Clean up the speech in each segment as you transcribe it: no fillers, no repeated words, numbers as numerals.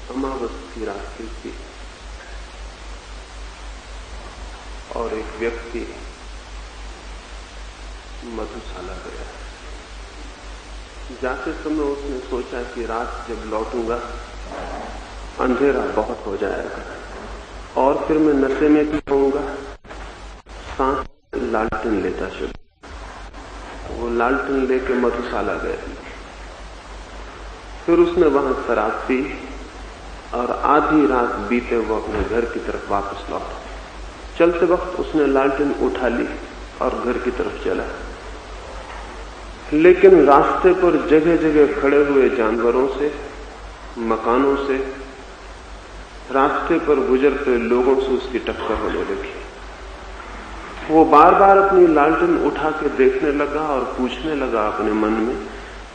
अमावस की रात्रि थी और एक व्यक्ति मधुशाला गया। जाते समय उसने सोचा कि रात जब लौटूंगा अंधेरा बहुत हो जाएगा और फिर मैं नशे में भी होऊंगा। सांस लालटेन लेता चलूं। वो लालटेन लेके मधुशाला गया। फिर उसने वहां शराब पी और आधी रात बीते वो अपने घर की तरफ वापस लौटा। चलते वक्त उसने लालटेन उठा ली और घर की तरफ चला, लेकिन रास्ते पर जगह जगह खड़े हुए जानवरों से, मकानों से, रास्ते पर गुजरते लोगों से उसकी टक्कर होने लगी। वो बार बार अपनी लालटेन उठा के देखने लगा और पूछने लगा अपने मन में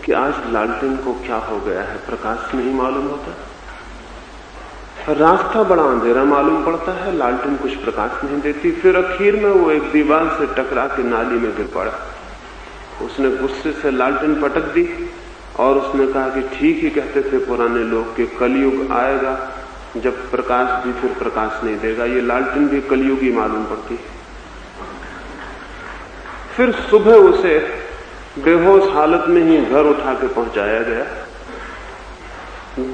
कि आज लालटेन को क्या हो गया है, प्रकाश नहीं मालूम होता। रास्ता बड़ा अंधेरा मालूम पड़ता है, लालटेन कुछ प्रकाश नहीं देती। फिर आखिर में वो एक दीवार से टकरा के नाली में गिर पड़ा। उसने गुस्से से लालटेन पटक दी और उसने कहा कि ठीक ही कहते थे पुराने लोग कि कलयुग आएगा जब प्रकाश भी फिर प्रकाश नहीं देगा। ये लालटेन भी कलयुग ही मालूम पड़ती है। फिर सुबह उसे बेहोश हालत में ही घर उठा के पहुंचाया गया।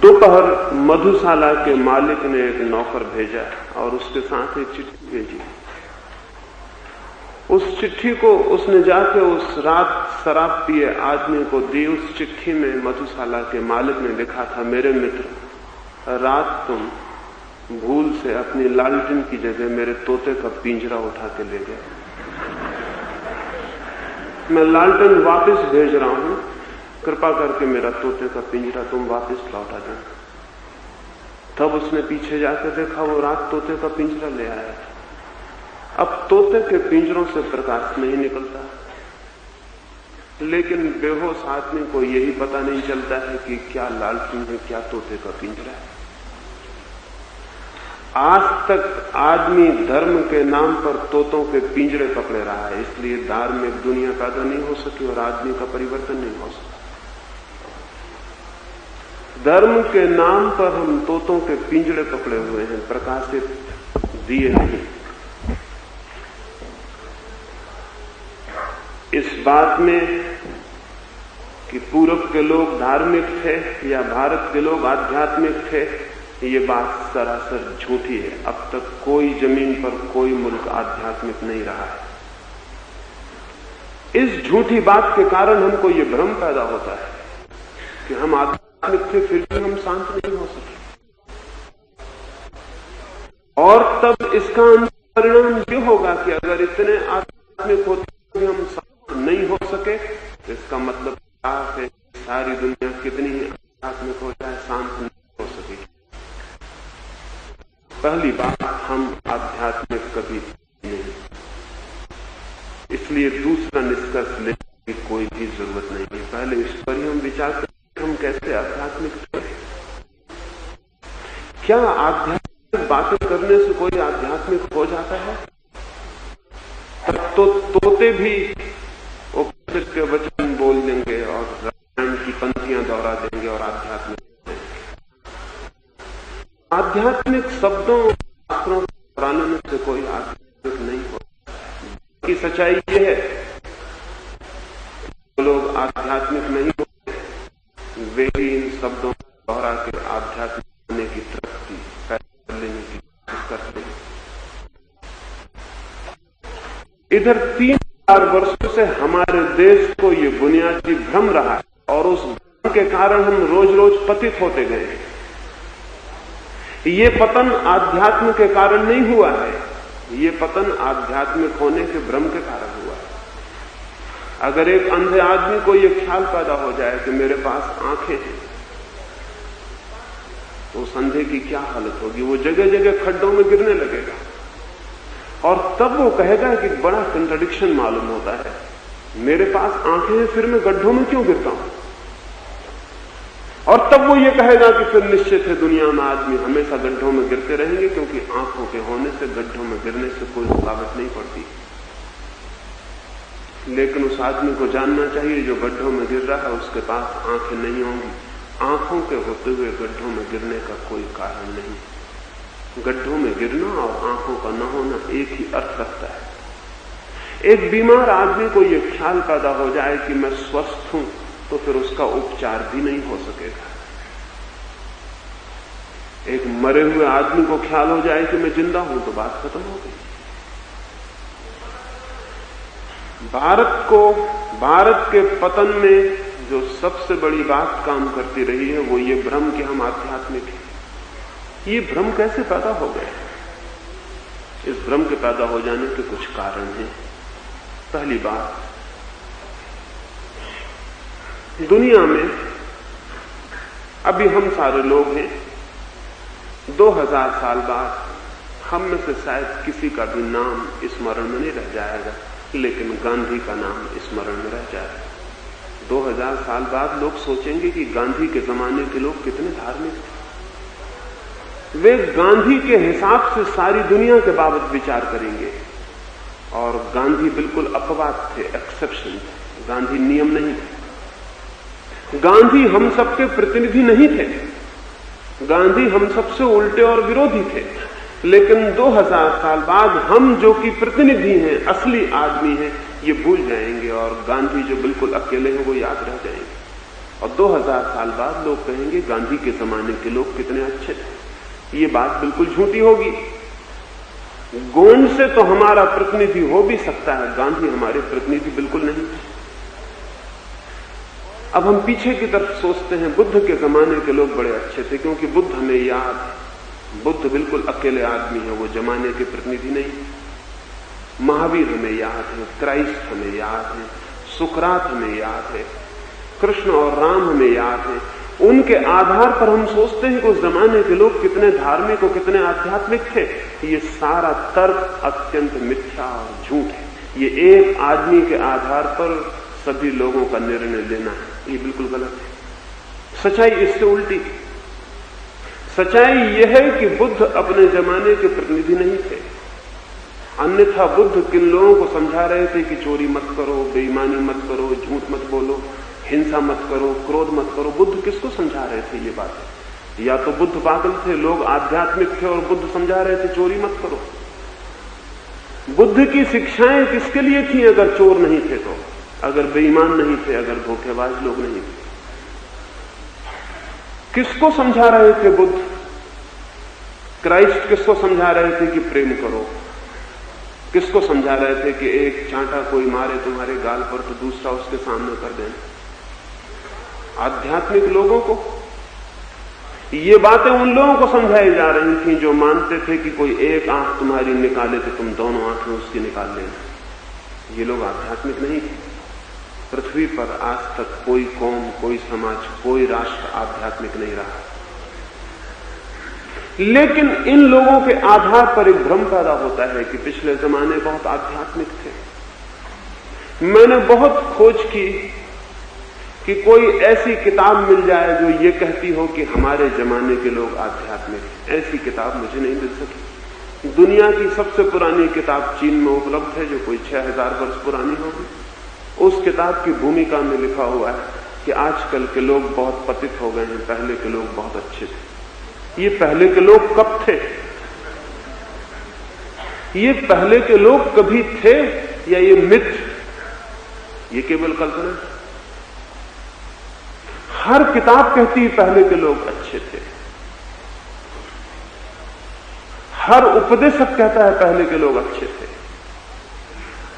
दोपहर मधुशाला के मालिक ने एक नौकर भेजा और उसके साथ एक चिट्ठी भेजी। उस चिट्ठी को उसने जाके उस रात शराब पिए आदमी को दी। उस चिट्ठी में मधुशाला के मालिक ने लिखा था, मेरे मित्र, रात तुम भूल से अपनी लालटेन की जगह मेरे तोते का पिंजरा उठा के ले गए। मैं लालटेन वापस भेज रहा हूं, कृपा करके मेरा तोते का पिंजरा तुम वापस लौटा देना। तब उसने पीछे जाकर देखा, वो रात तोते का पिंजरा ले आया। अब तोते के पिंजरों से प्रकाश नहीं निकलता, लेकिन बेहोश आदमी को यही पता नहीं चलता है कि क्या लालटेन है, क्या तोते का पिंजरा है। आज तक आदमी धर्म के नाम पर तोतों के पिंजरे पकड़े रहा है, इसलिए धार्मिक दुनिया पैदा नहीं हो सकी और आदमी का परिवर्तन नहीं हो सका। धर्म के नाम पर हम तोतों के पिंजरे पकड़े हुए हैं, प्रकाशित दिए नहीं। इस बात में कि पूरब के लोग धार्मिक थे या भारत के लोग आध्यात्मिक थे, ये बात सरासर झूठी है। अब तक कोई जमीन पर कोई मुल्क आध्यात्मिक नहीं रहा है। इस झूठी बात के कारण हमको ये भ्रम पैदा होता है कि हम आध्यात्मिक थे फिर भी हम शांत नहीं हो सके। और तब इसका परिणाम ये होगा कि अगर इतने आध्यात्मिक होते भी हम शांत नहीं हो सके, तो इसका मतलब है सारी दुनिया कितनी ही आध्यात्मिक हो जाए, शांत नहीं हो सके। पहली बात, हम आध्यात्मिक कभी नहीं, इसलिए दूसरा निष्कर्ष लेने की कोई भी जरूरत नहीं है। पहले इस पर ही हम विचार करें, हम कैसे आध्यात्मिक थे। क्या आध्यात्मिक बातें करने से कोई आध्यात्मिक हो जाता है? तो तोते भी उपनिषद के वचन बोल देंगे और रामायण की पंक्तियां दोहरा देंगे और आध्यात्मिक शब्दों शास्त्रों पुराने में से कोई आध्यात्मिक नहीं होता। की सच्चाई ये है, जो लोग आध्यात्मिक नहीं होते वे ही इन शब्दों को दोहरा के आध्यात्मिक होने की तृप्ति पैदा लेने की कोशिश करते हैं। इधर 3000 वर्षों से हमारे देश को ये बुनियादी भ्रम रहा है और उस भ्रम के कारण हम रोज रोज पतित होते गए हैं। ये पतन आध्यात्म के कारण नहीं हुआ है, ये पतन आध्यात्मिक होने के भ्रम के कारण हुआ है। अगर एक अंधे आदमी को यह ख्याल पैदा हो जाए कि मेरे पास आंखें हैं, तो उस अंधे की क्या हालत होगी? वो जगह जगह खड्डों में गिरने लगेगा और तब वो कहेगा कि बड़ा कंट्राडिक्शन मालूम होता है, मेरे पास आंखें हैं फिर मैं गड्ढों में क्यों गिरता हूं? और तब वो ये कहेगा कि फिर निश्चित है दुनिया में आदमी हमेशा गड्ढों में गिरते रहेंगे, क्योंकि आंखों के होने से गड्ढों में गिरने से कोई रुकावट नहीं पड़ती। लेकिन उस आदमी को जानना चाहिए जो गड्ढों में गिर रहा है उसके पास आंखें नहीं होंगी, आंखों के होते हुए गड्ढों में गिरने का कोई कारण नहीं। गड्ढों में गिरना और आंखों का न होना एक ही अर्थ रखता है। एक बीमार आदमी को यह ख्याल पैदा हो जाए कि मैं स्वस्थ हूं, तो फिर उसका उपचार भी नहीं हो सकेगा। एक मरे हुए आदमी को ख्याल हो जाए कि मैं जिंदा हूं, तो बात खत्म हो गई। भारत के पतन में जो सबसे बड़ी बात काम करती रही है वो ये भ्रम कि हम आध्यात्मिक हैं। ये भ्रम कैसे पैदा हो गए? इस भ्रम के पैदा हो जाने के कुछ कारण हैं। पहली बात, दुनिया में अभी हम सारे लोग हैं, 2000 साल बाद हम में से शायद किसी का भी नाम स्मरण में नहीं रह जाएगा, लेकिन गांधी का नाम स्मरण में रह जाएगा। 2000 साल बाद लोग सोचेंगे कि गांधी के जमाने के लोग कितने धार्मिक थे। वे गांधी के हिसाब से सारी दुनिया के बाबत विचार करेंगे, और गांधी बिल्कुल अपवाद थे, एक्सेप्शन थे। गांधी नियम नहीं थे। गांधी हम सबके प्रतिनिधि नहीं थे। गांधी हम सबसे उल्टे और विरोधी थे। लेकिन 2000 साल बाद हम जो कि प्रतिनिधि हैं, असली आदमी हैं, ये भूल जाएंगे, और गांधी जो बिल्कुल अकेले हैं वो याद रह जाएंगे। और 2000 साल बाद लोग कहेंगे गांधी के जमाने के लोग कितने अच्छे थे। ये बात बिल्कुल झूठी होगी। गोंड से तो हमारा प्रतिनिधि हो भी सकता है, गांधी हमारे प्रतिनिधि बिल्कुल नहीं। अब हम पीछे की तरफ सोचते हैं, बुद्ध के जमाने के लोग बड़े अच्छे थे, क्योंकि बुद्ध हमें याद है। बुद्ध बिल्कुल अकेले आदमी है, वो जमाने के प्रतिनिधि नहीं। महावीर हमें याद है, क्राइस्ट हमें याद है, सुकरात हमें याद है, कृष्ण और राम हमें याद है। उनके आधार पर हम सोचते हैं कि उस जमाने के लोग कितने धार्मिक और कितने आध्यात्मिक थे। ये सारा तर्क अत्यंत मिथ्या और झूठ है। ये एक आदमी के आधार पर सभी लोगों का निर्णय लेना है, ये बिल्कुल गलत है। सच्चाई इससे उल्टी। सच्चाई यह है कि बुद्ध अपने जमाने के प्रतिनिधि नहीं थे। अन्यथा बुद्ध किन लोगों को समझा रहे थे कि चोरी मत करो, बेईमानी मत करो, झूठ मत बोलो, हिंसा मत करो, क्रोध मत करो। बुद्ध किसको समझा रहे थे ये बात? या तो बुद्ध पागल थे, लोग आध्यात्मिक थे, और बुद्ध समझा रहे थे चोरी मत करो। बुद्ध की शिक्षाएं किसके लिए थी अगर चोर नहीं थे तो? अगर बेईमान नहीं थे, अगर धोखेबाज लोग नहीं थे? किसको समझा रहे थे बुद्ध? क्राइस्ट किसको समझा रहे थे कि प्रेम करो? किसको समझा रहे थे कि एक चांटा कोई मारे तुम्हारे गाल पर तो दूसरा उसके सामने कर देना? आध्यात्मिक लोगों को। ये बातें उन लोगों को समझाई जा रही थी जो मानते थे कि कोई एक आंख तुम्हारी निकाले तो तुम दोनों आंखें उसकी निकाल लेना। ये लोग आध्यात्मिक नहीं थे। पृथ्वी पर आज तक कोई कौम, कोई समाज, कोई राष्ट्र आध्यात्मिक नहीं रहा। लेकिन इन लोगों के आधार पर एक भ्रम पैदा होता है कि पिछले जमाने बहुत आध्यात्मिक थे। मैंने बहुत खोज की कि कोई ऐसी किताब मिल जाए जो ये कहती हो कि हमारे जमाने के लोग आध्यात्मिक। ऐसी किताब मुझे नहीं मिल सकी। दुनिया की सबसे पुरानी किताब चीन में उपलब्ध है, जो कोई 6000 वर्ष पुरानी होगी। उस किताब की भूमिका में लिखा हुआ है कि आजकल के लोग बहुत पतित हो गए हैं, पहले के लोग बहुत अच्छे थे। ये पहले के लोग कब थे? ये पहले के लोग कभी थे या ये मिथ? ये केवल कल्पना है। हर किताब कहती है पहले के लोग अच्छे थे। हर उपदेशक कहता है पहले के लोग अच्छे थे।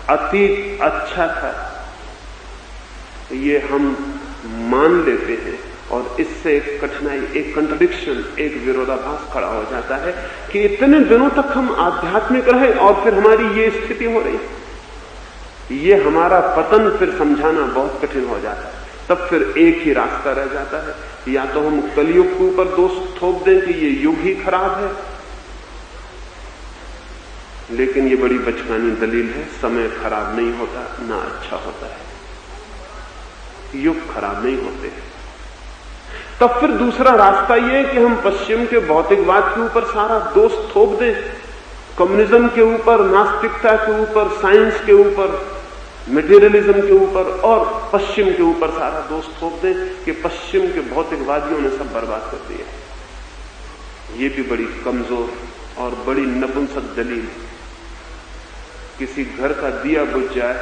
अतीत अच्छा था, ये हम मान लेते हैं, और इससे एक कठिनाई, एक कंट्रडिक्शन, एक विरोधाभास खड़ा हो जाता है कि इतने दिनों तक हम आध्यात्मिक रहे और फिर हमारी ये स्थिति हो रही। ये हमारा पतन फिर समझाना बहुत कठिन हो जाता है। तब फिर एक ही रास्ता रह जाता है, या तो हम कलयुग के ऊपर दोष थोप दें कि ये युग ही खराब है, लेकिन ये बड़ी बचकानी दलील है। समय खराब नहीं होता, ना अच्छा होता है। युग खराब नहीं होते। तब फिर दूसरा रास्ता यह है कि हम पश्चिम के भौतिकवाद के ऊपर सारा दोष थोप दें, कम्युनिज्म के ऊपर, नास्तिकता के ऊपर, साइंस के ऊपर, मटेरियलिज्म के ऊपर और पश्चिम के ऊपर सारा दोष थोप दें कि पश्चिम के भौतिकवादियों ने सब बर्बाद कर दिया। ये भी बड़ी कमजोर और बड़ी नपुंसक दलील। किसी घर का दिया बुझ जाए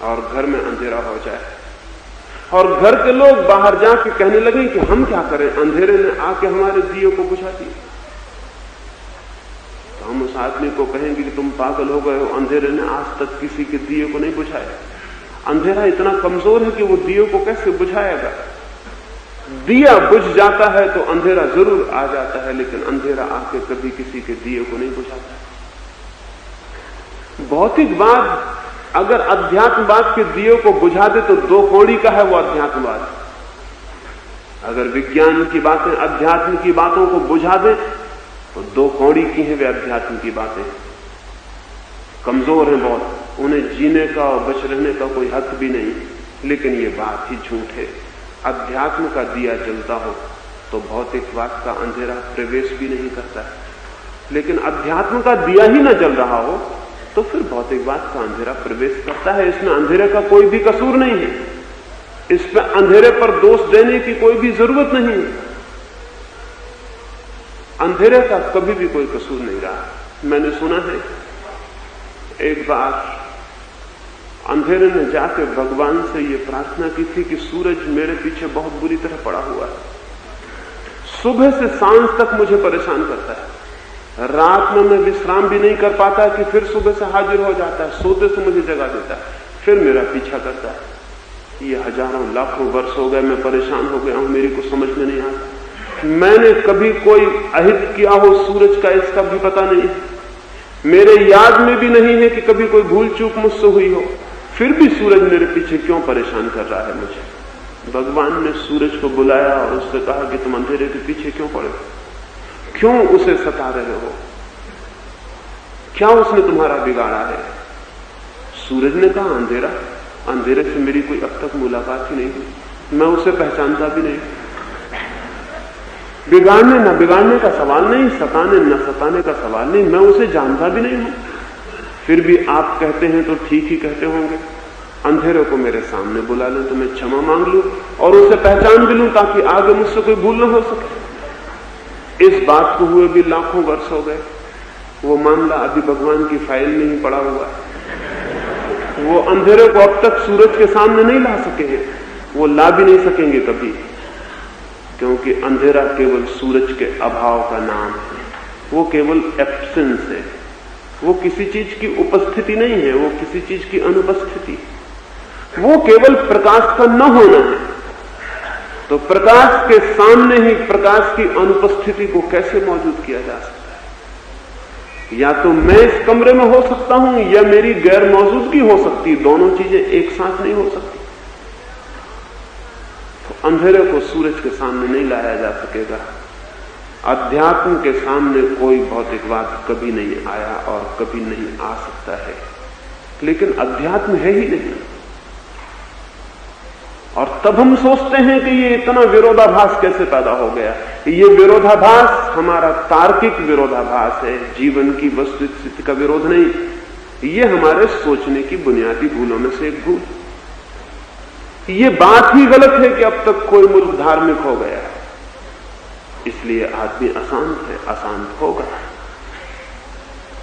और घर में अंधेरा हो जाए और घर के लोग बाहर जाके कहने लगे कि हम क्या करें, अंधेरे ने आके हमारे दिए को बुझा दिया, तो हम उस आदमी को कहेंगे कि तुम पागल हो गए हो, अंधेरे ने आज तक किसी के दिए को नहीं बुझाया। अंधेरा इतना कमजोर है कि वो दिए को कैसे बुझाएगा। दिया बुझ जाता है तो अंधेरा जरूर आ जाता है, लेकिन अंधेरा आके कभी किसी के दिए को नहीं बुझाता। भौतिकवाद अगर अध्यात्मवाद के दिए को बुझा दे तो दो कौड़ी का है वो अध्यात्मवाद। अगर विज्ञान की बातें अध्यात्म की बातों को बुझा दे तो दो कौड़ी की है वे अध्यात्म की बातें। कमजोर हैं बहुत, उन्हें जीने का और बच रहने का कोई हक भी नहीं। लेकिन ये बात ही झूठ है। अध्यात्म का दिया जलता हो तो भौतिकवाद का अंधेरा प्रवेश भी नहीं करता है, लेकिन अध्यात्म का दिया ही न जल रहा हो तो फिर भौतिकवाद का अंधेरा प्रवेश करता है। इसमें अंधेरे का कोई भी कसूर नहीं है, इस पर अंधेरे पर दोष देने की कोई भी जरूरत नहीं है। अंधेरे का कभी भी कोई कसूर नहीं रहा। मैंने सुना है एक बार अंधेरे ने जाकर भगवान से ये प्रार्थना की थी कि सूरज मेरे पीछे बहुत बुरी तरह पड़ा हुआ है, सुबह से सांझ तक मुझे परेशान करता है, रात में मैं विश्राम भी नहीं कर पाता कि फिर सुबह से हाजिर हो जाता है, सोते से मुझे जगा देता है, फिर मेरा पीछा करता है। ये हजारों लाखों वर्ष हो गए, मैं परेशान हो गया हूं, मेरी को समझ में नहीं आता। मैंने कभी कोई अहित किया हो सूरज का, इसका भी पता नहीं, मेरे याद में भी नहीं है कि कभी कोई भूल चूक मुझसे हुई हो, फिर भी सूरज मेरे पीछे क्यों परेशान कर रहा है मुझे। भगवान ने सूरज को बुलाया और उससे कहा कि तुम अंधेरे के पीछे क्यों पड़े, क्यों उसे सता रहे हो, क्या उसने तुम्हारा बिगाड़ा है। सूरज ने कहा अंधेरा, अंधेरे से मेरी कोई अब तक मुलाकात ही नहीं हुई, मैं उसे पहचानता भी नहीं। बिगाड़ने न बिगाड़ने का सवाल नहीं, सताने न सताने का सवाल नहीं, मैं उसे जानता भी नहीं हूं। फिर भी आप कहते हैं तो ठीक ही कहते होंगे, अंधेरे को मेरे सामने बुला लें तो मैं क्षमा मांग लूं और उसे पहचान भी लूं ताकि आगे मुझसे कोई भूल न हो सके। इस बात को हुए भी लाखों वर्ष हो गए, वो मामला अभी भगवान की फाइल में ही पड़ा हुआ है। वो अंधेरे को अब तक सूरज के सामने नहीं ला सके हैं, वो ला भी नहीं सकेंगे कभी, क्योंकि अंधेरा केवल सूरज के अभाव का नाम है, वो केवल एब्सेंस है, वो किसी चीज की उपस्थिति नहीं है, वो किसी चीज की अनुपस्थिति, वो केवल प्रकाश का न होना है। तो प्रकाश के सामने ही प्रकाश की अनुपस्थिति को कैसे मौजूद किया जा सकता है। या तो मैं इस कमरे में हो सकता हूं या मेरी गैर मौजूदगी हो सकती, दोनों चीजें एक साथ नहीं हो सकती। तो अंधेरे को सूरज के सामने नहीं लाया जा सकेगा। अध्यात्म के सामने कोई भौतिकवाद कभी नहीं आया और कभी नहीं आ सकता है, लेकिन अध्यात्म है ही नहीं। और तब हम सोचते हैं कि ये इतना विरोधाभास कैसे पैदा हो गया। ये विरोधाभास हमारा तार्किक विरोधाभास है, जीवन की वस्तुस्थिति का विरोध नहीं। ये हमारे सोचने की बुनियादी भूलों में से एक भूल। ये बात ही गलत है कि अब तक कोई मुल्क धार्मिक हो गया है, इसलिए आदमी अशांत है, अशांत होगा।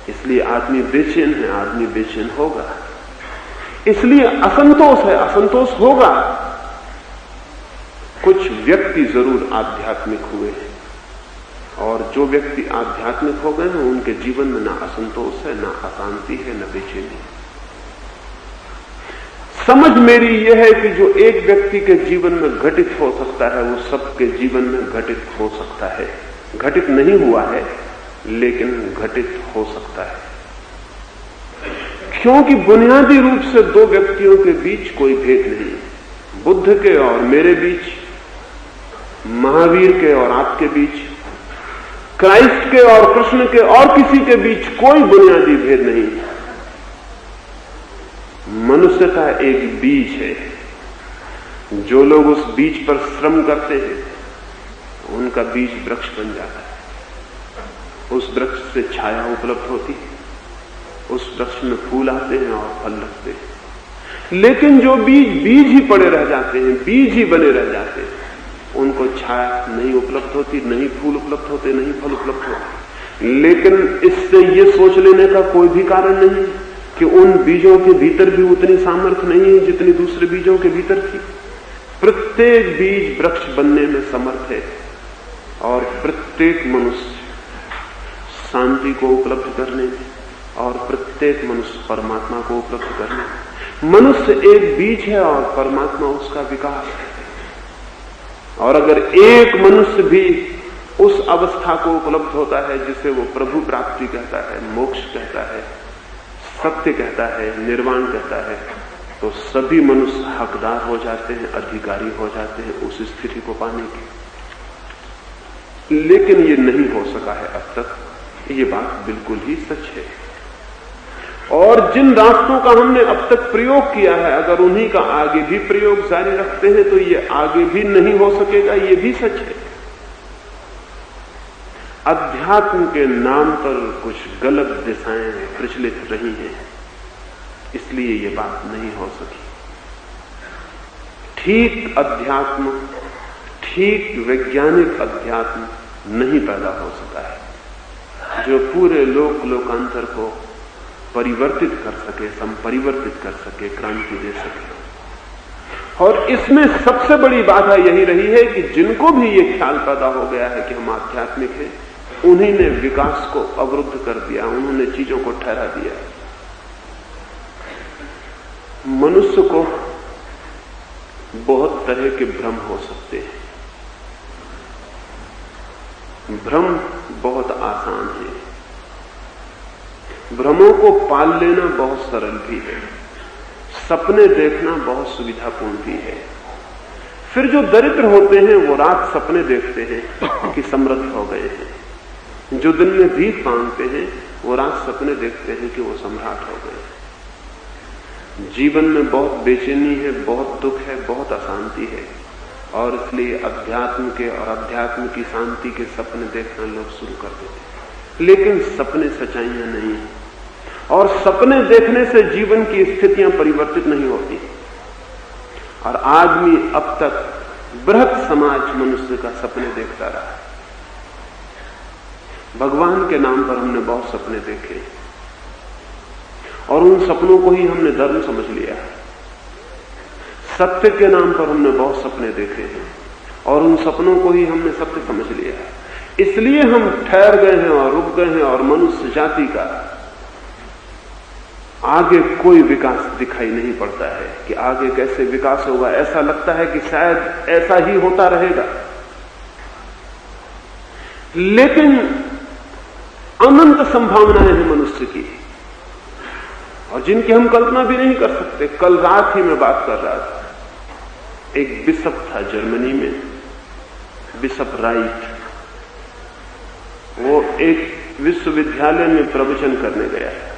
इसलिए आदमी बेचैन है, आदमी बेचैन होगा। इसलिए असंतोष है, असंतोष होगा। कुछ व्यक्ति जरूर आध्यात्मिक हुए हैं, और जो व्यक्ति आध्यात्मिक हो गए हैं उनके जीवन में ना असंतोष है, ना अशांति है, ना बेचैनी। समझ मेरी यह है कि जो एक व्यक्ति के जीवन में घटित हो सकता है वो सबके जीवन में घटित हो सकता है। घटित नहीं हुआ है लेकिन घटित हो सकता है, क्योंकि बुनियादी रूप से दो व्यक्तियों के बीच कोई भेद नहीं है। बुद्ध के और मेरे बीच, महावीर के और आपके बीच, क्राइस्ट के और कृष्ण के और किसी के बीच कोई बुनियादी भेद नहीं है। मनुष्यता एक बीज है। जो लोग उस बीज पर श्रम करते हैं उनका बीज वृक्ष बन जाता है, उस वृक्ष से छाया उपलब्ध होती है। उस वृक्ष में फूल आते हैं और फल लगते हैं। लेकिन जो बीज ही पड़े रह जाते हैं, बीज ही बने रह जाते हैं, उनको छाया नहीं उपलब्ध होती, नहीं फूल उपलब्ध होते, नहीं फल उपलब्ध होते। लेकिन इससे ये सोच लेने का कोई भी कारण नहीं कि उन बीजों के भीतर भी उतनी सामर्थ्य नहीं है जितनी दूसरे बीजों के भीतर थी। प्रत्येक बीज वृक्ष बनने में समर्थ है और प्रत्येक मनुष्य शांति को उपलब्ध करने और प्रत्येक मनुष्य परमात्मा को उपलब्ध करने। मनुष्य एक बीज है और परमात्मा उसका विकास है। और अगर एक मनुष्य भी उस अवस्था को उपलब्ध होता है जिसे वो प्रभु प्राप्ति कहता है, मोक्ष कहता है, सत्य कहता है, निर्वाण कहता है, तो सभी मनुष्य हकदार हो जाते हैं, अधिकारी हो जाते हैं उस स्थिति को पाने की। लेकिन ये नहीं हो सका है अब तक, ये बात बिल्कुल ही सच है। और जिन रास्तों का हमने अब तक प्रयोग किया है, अगर उन्हीं का आगे भी प्रयोग जारी रखते हैं तो ये आगे भी नहीं हो सकेगा, ये भी सच है। अध्यात्म के नाम पर कुछ गलत दिशाएं प्रचलित रही हैं, इसलिए ये बात नहीं हो सकी। ठीक अध्यात्म, ठीक वैज्ञानिक अध्यात्म नहीं पैदा हो सका है जो पूरे लोकांतर को परिवर्तित कर सके, संपरिवर्तित कर सके, क्रांति दे सके। और इसमें सबसे बड़ी बाधा यही रही है कि जिनको भी ये ख्याल पैदा हो गया है कि हम आध्यात्मिक हैं, उन्हीं ने विकास को अवरुद्ध कर दिया, उन्होंने चीजों को ठहरा दिया। मनुष्य को बहुत तरह के भ्रम हो सकते हैं। भ्रम बहुत आसान है, भ्रमों को पाल लेना बहुत सरल भी है, सपने देखना बहुत सुविधापूर्ण भी है। फिर जो दरिद्र होते हैं वो रात सपने देखते हैं कि समृद्ध हो गए हैं, जो दिन में भीख मांगते हैं वो रात सपने देखते हैं कि वो सम्राट हो गए हैं। जीवन में बहुत बेचैनी है, बहुत दुख है, बहुत अशांति है, और इसलिए अध्यात्म के और अध्यात्म की शांति के सपने देखना लोग शुरू कर देते हैं। लेकिन सपने सच्चाइयां नहीं है, और सपने देखने से जीवन की स्थितियां परिवर्तित नहीं होती। और आदमी अब तक बृहत समाज मनुष्य का सपने देखता रहा है। भगवान के नाम पर हमने बहुत सपने देखे और उन सपनों को ही हमने धर्म समझ लिया। सत्य के नाम पर हमने बहुत सपने देखे हैं और उन सपनों को ही हमने सत्य समझ लिया। इसलिए हम ठहर गए हैं और रुक गए हैं, और मनुष्य जाति का आगे कोई विकास दिखाई नहीं पड़ता है कि आगे कैसे विकास होगा। ऐसा लगता है कि शायद ऐसा ही होता रहेगा, लेकिन अनंत संभावनाएं हैं मनुष्य की, और जिनकी हम कल्पना भी नहीं कर सकते। कल रात ही मैं बात कर रहा था, एक बिशप था जर्मनी में, बिशप राइट। वो एक विश्वविद्यालय में प्रवचन करने गया है।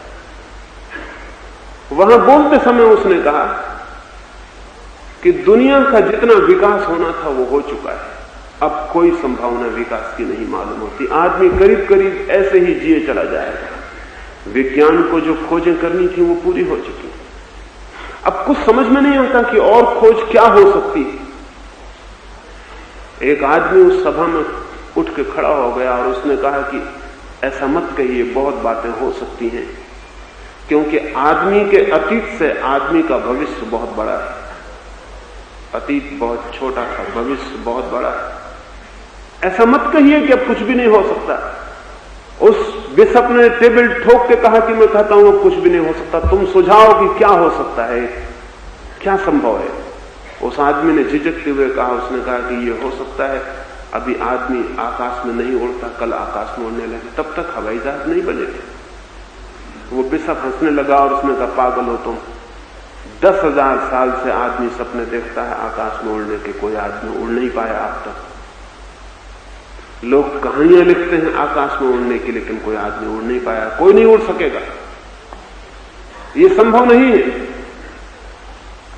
वहां बोलते समय उसने कहा कि दुनिया का जितना विकास होना था वो हो चुका है, अब कोई संभावना विकास की नहीं मालूम होती। आदमी करीब करीब ऐसे ही जिए चला जाएगा। विज्ञान को जो खोजें करनी थी वो पूरी हो चुकी। अब कुछ समझ में नहीं आता कि और खोज क्या हो सकती है। एक आदमी उस सभा में उठ के खड़ा हो गया और उसने कहा कि ऐसा मत कहिए, बहुत बातें हो सकती हैं, क्योंकि आदमी के अतीत से आदमी का भविष्य बहुत बड़ा है। अतीत बहुत छोटा था, भविष्य बहुत बड़ा है। ऐसा मत कहिए कि अब कुछ भी नहीं हो सकता। उस बिशप ने टेबल ठोक के कहा कि मैं कहता हूं अब कुछ भी नहीं हो सकता, तुम सुझाओ कि क्या हो सकता है, क्या संभव है। उस आदमी ने झिझकते हुए कहा, उसने कहा कि ये हो सकता है अभी आदमी आकाश में नहीं उड़ता, कल आकाश में उड़ने लगे, तब तक हवाई जहाज नहीं बनेगा। वो बिशप हंसने लगा और उसने कहा, पागल हो तुम, 10,000 साल से आदमी सपने देखता है आकाश में उड़ने के, कोई आदमी उड़ नहीं पाया अब तक। लोग कहानियां लिखते हैं आकाश में उड़ने की, लेकिन कोई आदमी उड़ नहीं पाया, कोई नहीं उड़ सकेगा, ये संभव नहीं है।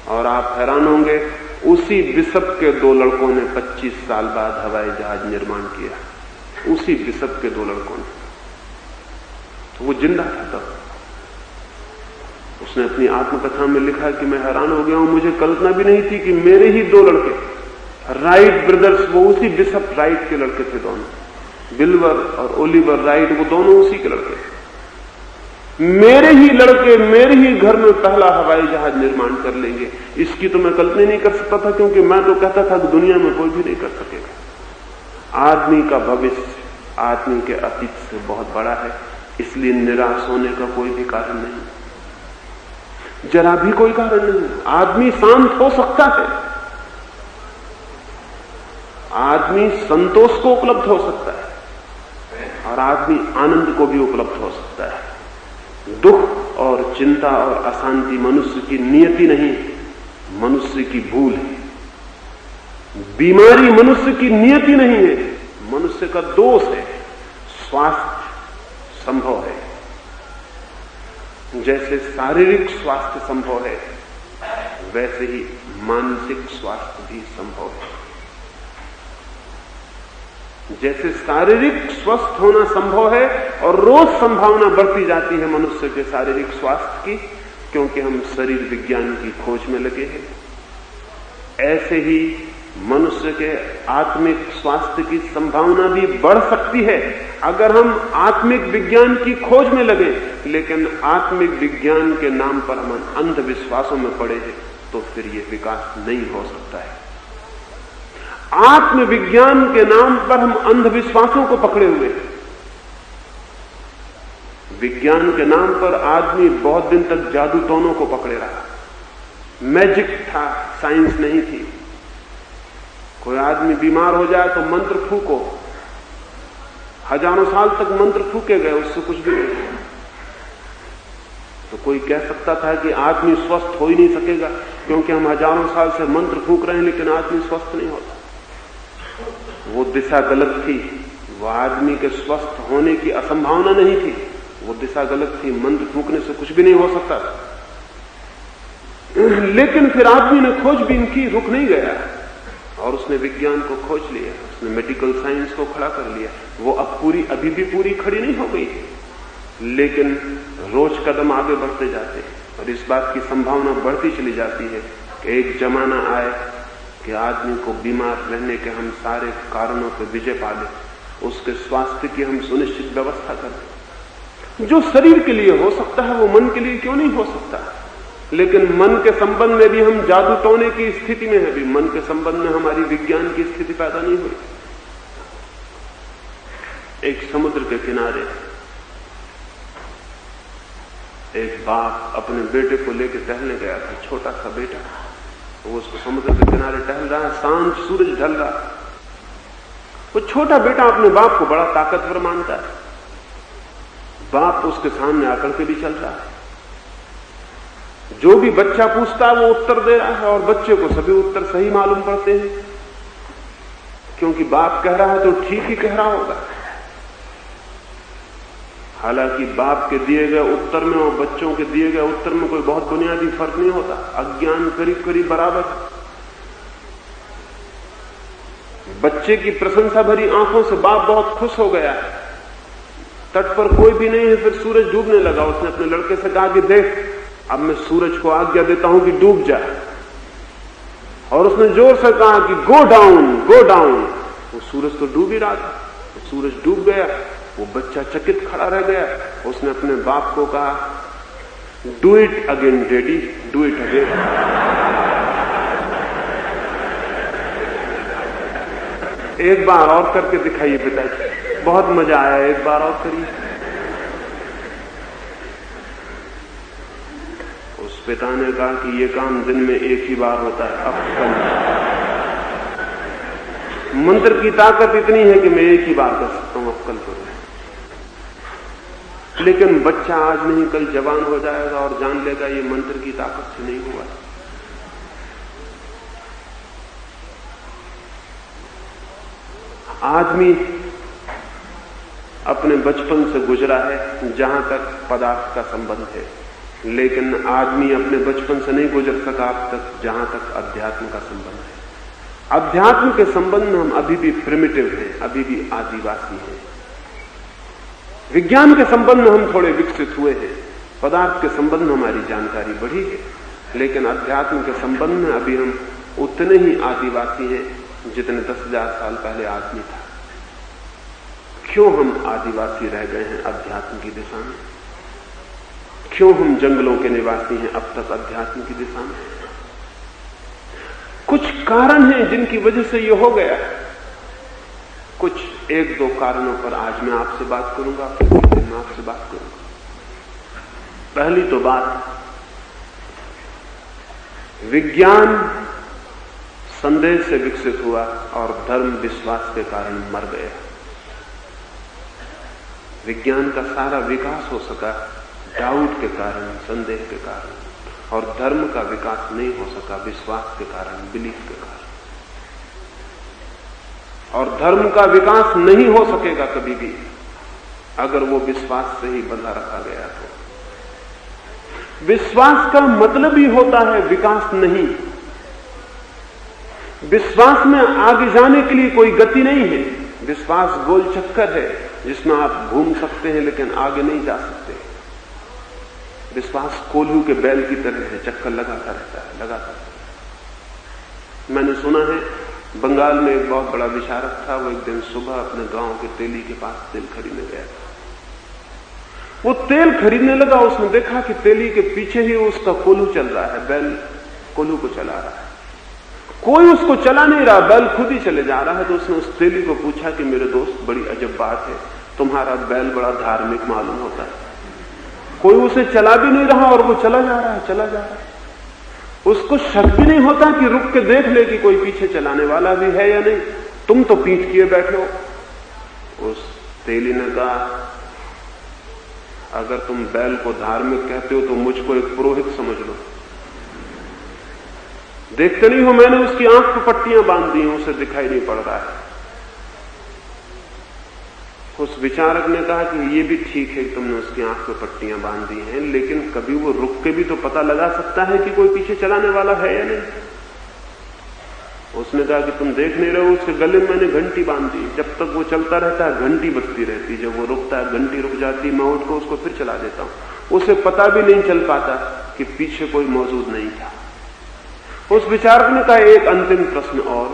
और आप हैरान होंगे, उसी बिशप के 2 लड़कों ने 25 साल बाद हवाई जहाज निर्माण किया। उसी बिशप के 2 लड़कों ने, तो वो जिंदा था तब। उसने अपनी आत्मकथा में लिखा कि मैं हैरान हो गया हूं, मुझे कल्पना भी नहीं थी कि मेरे ही 2 लड़के, राइट ब्रदर्स, वो उसी बिशप राइट के लड़के थे दोनों, विल्बर और ओलिवर राइट, वो दोनों उसी के लड़के, मेरे ही लड़के मेरे ही घर में पहला हवाई जहाज निर्माण कर लेंगे। इसकी तो मैं कल्पना नहीं कर सकता था, क्योंकि मैं तो कहता था कि दुनिया में कोई भी नहीं कर सकेगा। आदमी का भविष्य आदमी के अतीत से बहुत बड़ा है, इसलिए निराश होने का कोई भी कारण नहीं, जरा भी कोई कारण नहीं। आदमी शांत हो सकता है, आदमी संतोष को उपलब्ध हो सकता है, और आदमी आनंद को भी उपलब्ध हो सकता है। दुख और चिंता और अशांति मनुष्य की नियति नहीं, मनुष्य की भूल है। बीमारी मनुष्य की नियति नहीं है, मनुष्य का दोष है। स्वास्थ्य संभव है, जैसे शारीरिक स्वास्थ्य संभव है, वैसे ही मानसिक स्वास्थ्य भी संभव है। जैसे शारीरिक स्वस्थ होना संभव है और रोज संभावना बढ़ती जाती है मनुष्य के शारीरिक स्वास्थ्य की, क्योंकि हम शरीर विज्ञान की खोज में लगे हैं, ऐसे ही मनुष्य के आत्मिक स्वास्थ्य की संभावना भी बढ़ सकती है अगर हम आत्मिक विज्ञान की खोज में लगे। लेकिन आत्मिक विज्ञान के नाम पर हम अंधविश्वासों में पड़े हैं, तो फिर यह विकास नहीं हो सकता है। आत्मविज्ञान के नाम पर हम अंधविश्वासों को पकड़े हुए हैं। विज्ञान के नाम पर आदमी बहुत दिन तक जादू टोनों को पकड़े रहा। मैजिक था, साइंस नहीं थी। कोई आदमी बीमार हो जाए तो मंत्र फूको, हजारों साल तक मंत्र फूके गए, उससे कुछ भी नहीं। तो कोई कह सकता था कि आदमी स्वस्थ हो ही नहीं सकेगा, क्योंकि हम हजारों साल से मंत्र फूक रहे हैं, लेकिन आदमी स्वस्थ नहीं होता। वो दिशा गलत थी, वो आदमी के स्वस्थ होने की असंभावना नहीं थी, वो दिशा गलत थी। मंत्र फूकने से कुछ भी नहीं हो सकता। लेकिन फिर आदमी ने खोजबीन की, रुक नहीं गया, और उसने विज्ञान को खोज लिया, उसने मेडिकल साइंस को खड़ा कर लिया। वो अभी भी पूरी खड़ी नहीं हो गई, लेकिन रोज कदम आगे बढ़ते जाते हैं, और इस बात की संभावना बढ़ती चली जाती है कि एक जमाना आए कि आदमी को बीमार रहने के हम सारे कारणों पर विजय पा लें, उसके स्वास्थ्य की हम सुनिश्चित व्यवस्था करें। जो शरीर के लिए हो सकता है वो मन के लिए क्यों नहीं हो सकता? लेकिन मन के संबंध में भी हम जादू टोने की स्थिति में है, भी मन के संबंध में हमारी विज्ञान की स्थिति पैदा नहीं हुई। एक समुद्र के किनारे एक बाप अपने बेटे को लेकर टहलने गया था, छोटा सा बेटा। वो उसको समुद्र के किनारे टहल रहा है, सांझ सूरज ढल रहा। वो छोटा बेटा अपने बाप को बड़ा ताकतवर मानता है। बाप उसके सामने आकर के भी चल रहा है। जो भी बच्चा पूछता है वो उत्तर दे रहा है, और बच्चे को सभी उत्तर सही मालूम पड़ते हैं, क्योंकि बाप कह रहा है तो ठीक ही कह रहा होगा। हालांकि बाप के दिए गए उत्तर में और बच्चों के दिए गए उत्तर में कोई बहुत बुनियादी फर्क नहीं होता। अज्ञान करीब करीब बराबर। बच्चे की प्रशंसा भरी आंखों से बाप बहुत खुश हो गया। तट पर कोई भी नहीं है, फिर सूरज डूबने लगा। उसने अपने लड़के से कहा कि देख, अब मैं सूरज को आज्ञा देता हूं कि डूब जाए। और उसने जोर से कहा कि गो डाउन, गो डाउन। वो सूरज तो डूब ही रहा था। तो सूरज डूब गया। वो बच्चा चकित खड़ा रह गया। उसने अपने बाप को कहा, do it again daddy, do it again. एक बार और करके दिखाइए पिताजी, बहुत मजा आया, एक बार और करिए। उस पिता ने कहा कि ये काम दिन में एक ही बार होता है, अब कल। मंत्र की ताकत इतनी है कि मैं एक ही बार कर सकता हूं, अब कल करूं। लेकिन बच्चा आज नहीं कल जवान हो जाएगा और जान लेगा ये मंत्र की ताकत से नहीं हुआ। आदमी अपने बचपन से गुजरा है जहां तक पदार्थ का संबंध है, लेकिन आदमी अपने बचपन से नहीं गुजर सका अब तक जहां तक अध्यात्म का संबंध है। अध्यात्म के संबंध में हम अभी भी प्रिमिटिव हैं, अभी भी आदिवासी हैं। विज्ञान के संबंध में हम थोड़े विकसित हुए हैं, पदार्थ के संबंध में हमारी जानकारी बढ़ी है, लेकिन अध्यात्म के संबंध में अभी हम उतने ही आदिवासी हैं जितने 10,000 साल पहले आदमी था। क्यों हम आदिवासी रह गए हैं अध्यात्म की दिशा में? क्यों हम जंगलों के निवासी हैं अब तक अध्यात्म की दिशा में? कुछ कारण हैं जिनकी वजह से यह हो गया है। कुछ 1-2 कारणों पर आज मैं आपसे बात करूंगा, फिर मैं आपसे बात करूंगा। पहली तो बात, विज्ञान संदेह से विकसित हुआ और धर्म विश्वास के कारण मर गया। विज्ञान का सारा विकास हो सका डाउट के कारण, संदेह के कारण, और धर्म का विकास नहीं हो सका विश्वास के कारण, बिलीफ के कारण। और धर्म का विकास नहीं हो सकेगा कभी भी अगर वो विश्वास से ही बंधा रखा गया तो। विश्वास का मतलब ही होता है विकास नहीं। विश्वास में आगे जाने के लिए कोई गति नहीं है। विश्वास गोल चक्कर है जिसमें आप घूम सकते हैं लेकिन आगे नहीं जा सकते। विश्वास कोल्हू के बैल की तरह है, चक्कर लगाता रहता है, लगातार। मैंने सुना है बंगाल में एक बहुत बड़ा विचारक था, वो एक दिन सुबह अपने गांव के तेली के पास तेल खरीदने गया था। वो तेल खरीदने लगा, उसने देखा कि तेली के पीछे ही उसका कोल्हू चल रहा है, बैल कोल्हू को चला रहा है। कोई उसको चला नहीं रहा, बैल खुद ही चले जा रहा है। तो उसने उस तेली को पूछा कि मेरे दोस्त, बड़ी अजब बात है, तुम्हारा बैल बड़ा धार्मिक मालूम होता है, कोई उसे चला भी नहीं रहा और वो चला जा रहा है, चला जा रहा है। उसको शक भी नहीं होता कि रुक के देख ले कि कोई पीछे चलाने वाला भी है या नहीं, तुम तो पीठ किए बैठे हो। उस तेली ने कहा, अगर तुम बैल को धार्मिक कहते हो तो मुझको एक पुरोहित समझ लो। देखते नहीं हो मैंने उसकी आंख पर पट्टियां बांध दी, उसे दिखाई नहीं पड़ रहा है। उस विचारक ने कहा कि ये भी ठीक है कि तुमने उसकी आंख पे पट्टियां बांध दी हैं, लेकिन कभी वो रुक के भी तो पता लगा सकता है कि कोई पीछे चलाने वाला है या नहीं। उसने कहा कि तुम देख नहीं रहे हो, उसके गले में मैंने घंटी बांध दी, जब तक वो चलता रहता है घंटी बजती रहती, जब वो रुकता है घंटी रुक जाती, मैं उठ को उसको फिर चला देता हूं। उसे पता भी नहीं चल पाता कि पीछे कोई मौजूद नहीं था। उस विचारक ने कहा, एक अंतिम प्रश्न और,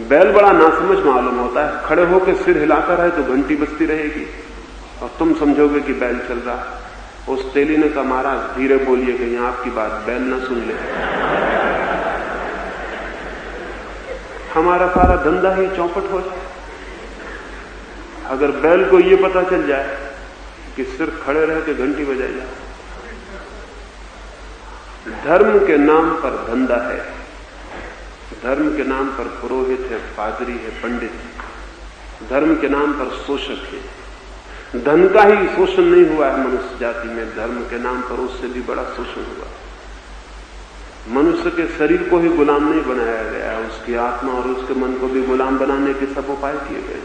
बैल बड़ा नासमझ मालूम होता है, खड़े होकर सिर हिलाता रहे तो घंटी बजती रहेगी और तुम समझोगे कि बैल चल रहा है। उस तेली ने कहा, महाराज धीरे बोलिए कहीं आपकी बात बैल ना सुन ले। हमारा सारा धंधा ही चौपट हो जाए। अगर बैल को यह पता चल जाए कि सिर खड़े रह के घंटी बजाई जाए। धर्म के नाम पर धंधा है, धर्म के नाम पर पुरोहित है, पादरी है, पंडित है, धर्म के नाम पर शोषक है। धन का ही शोषण नहीं हुआ है मनुष्य जाति में, धर्म के नाम पर उससे भी बड़ा शोषण हुआ। मनुष्य के शरीर को ही गुलाम नहीं बनाया गया है, उसकी आत्मा और उसके मन को भी गुलाम बनाने के सब उपाय किए गए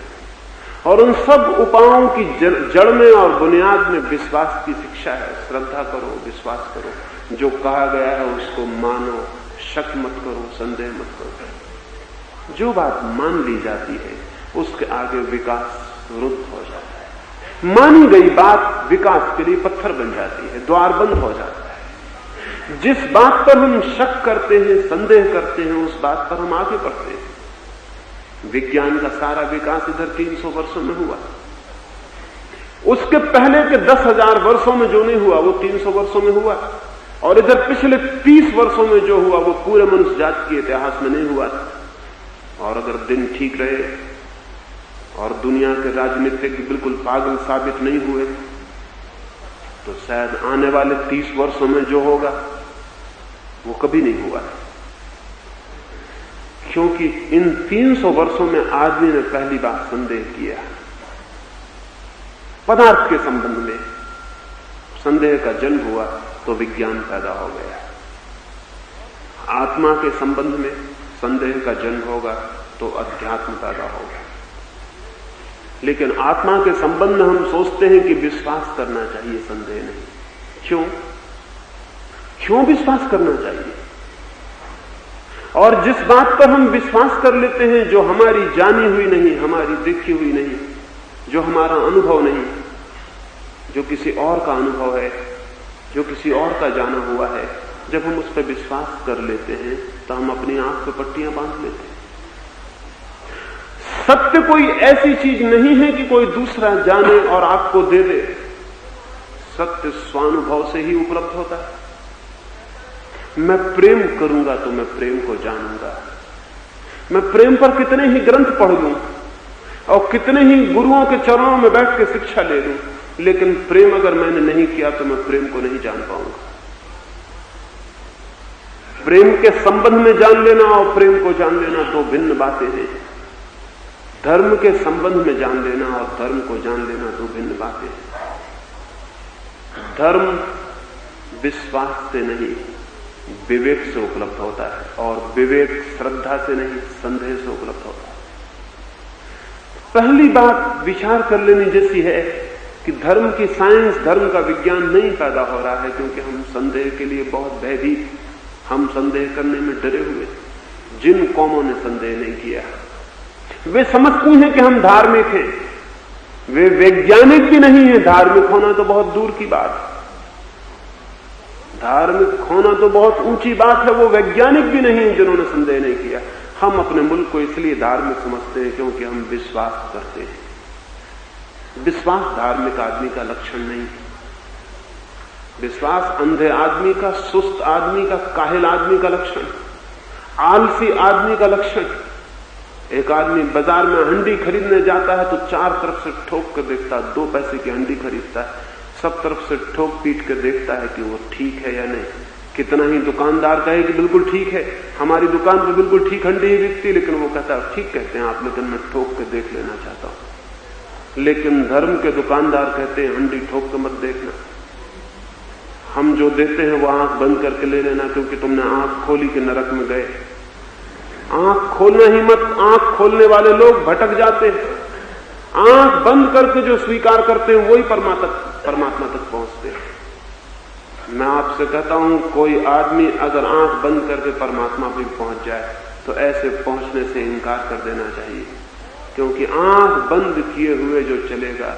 और उन सब उपायों की जड़ में और बुनियाद में विश्वास की शिक्षा है। श्रद्धा करो, विश्वास करो, जो कहा गया है उसको मानो, शक मत करो, संदेह मत करो। जो बात मान ली जाती है उसके आगे विकास रुद्ध हो जाता है। मानी गई बात विकास के लिए पत्थर बन जाती है, द्वार बंद हो जाता है। जिस बात पर हम शक करते हैं, संदेह करते हैं, उस बात पर हम आगे बढ़ते हैं। विज्ञान का सारा विकास इधर 300 वर्षों में हुआ। उसके पहले के 10,000 वर्षों में जो नहीं हुआ वो 300 वर्षों में हुआ, और इधर पिछले 30 वर्षों में जो हुआ वो पूरे मनुष्य जाति के इतिहास में नहीं हुआ था। और अगर दिन ठीक रहे और दुनिया के राजनीतिक बिल्कुल पागल साबित नहीं हुए तो शायद आने वाले 30 वर्षों में जो होगा वो कभी नहीं हुआ। क्योंकि इन 300 वर्षों में आदमी ने पहली बार संदेह किया। पदार्थ के संबंध में संदेह का जन्म हुआ तो विज्ञान पैदा हो गया। आत्मा के संबंध में संदेह का जन्म होगा तो अध्यात्म पैदा होगा। लेकिन आत्मा के संबंध में हम सोचते हैं कि विश्वास करना चाहिए, संदेह नहीं। क्यों विश्वास करना चाहिए? और जिस बात पर हम विश्वास कर लेते हैं जो हमारी जानी हुई नहीं, हमारी देखी हुई नहीं, जो हमारा अनुभव नहीं, जो किसी और का अनुभव है, जो किसी और का जाना हुआ है, जब हम उस पर विश्वास कर लेते हैं तो हम अपनी आंख पे पट्टियां बांध लेते हैं। सत्य कोई ऐसी चीज नहीं है कि कोई दूसरा जाने और आपको दे दे। सत्य स्वानुभव से ही उपलब्ध होता है। मैं प्रेम करूंगा तो मैं प्रेम को जानूंगा। मैं प्रेम पर कितने ही ग्रंथ पढ़ लूं और कितने ही गुरुओं के चरणों में बैठ के शिक्षा ले लूं, लेकिन प्रेम अगर मैंने नहीं किया तो मैं प्रेम को नहीं जान पाऊंगा। प्रेम के संबंध में जान लेना और प्रेम को जान लेना दो भिन्न बातें हैं। धर्म के संबंध में जान लेना और धर्म को जान लेना दो भिन्न बातें हैं। धर्म विश्वास से नहीं, विवेक से उपलब्ध होता है, और विवेक श्रद्धा से नहीं, संदेह से उपलब्ध होता है। पहली बात विचार कर लेनी जैसी है कि धर्म की साइंस, धर्म का विज्ञान नहीं पैदा हो रहा है क्योंकि हम संदेह के लिए बहुत भयभीत, हम संदेह करने में डरे हुए। जिन कौमों ने संदेह नहीं किया वे समझती हैं कि हम धार्मिक हैं, वे वैज्ञानिक भी नहीं है। धार्मिक होना तो बहुत दूर की बात है, धार्मिक होना तो बहुत ऊंची बात है, वो वैज्ञानिक भी नहीं है जिन्होंने संदेह नहीं किया। हम अपने मुल्क को इसलिए धार्मिक समझते हैं क्योंकि हम विश्वास करते हैं। विश्वास धार्मिक आदमी का लक्षण नहीं है। विश्वास अंधे आदमी का, सुस्त आदमी का, काहिल आदमी का लक्षण, आलसी आदमी का लक्षण। एक आदमी बाजार में हंडी खरीदने जाता है तो चार तरफ से ठोक कर देखता है, 2 पैसे की हंडी खरीदता है, सब तरफ से ठोक पीट कर देखता है कि वो ठीक है या नहीं। कितना ही दुकानदार कहे कि बिल्कुल ठीक है, हमारी दुकान पर बिल्कुल ठीक हंडी ही बिकती, लेकिन वो कहता है ठीक कहते हैं आप, लेकिन मैं ठोक के देख लेना चाहता हूं। लेकिन धर्म के दुकानदार कहते हैं हंडी ठोक के मत देखना, हम जो देते हैं वो आंख बंद करके ले लेना, क्योंकि तुमने आंख खोली कि नरक में गए। आंख खोलना ही मत। आंख खोलने वाले लोग भटक जाते हैं। आंख बंद करके जो स्वीकार करते हैं वही परमात्मा तक पहुंचते हैं। मैं आपसे कहता हूं, कोई आदमी अगर आंख बंद करके परमात्मा पे पहुंच जाए तो ऐसे पहुंचने से इनकार कर देना चाहिए, क्योंकि आंख बंद किए हुए जो चलेगा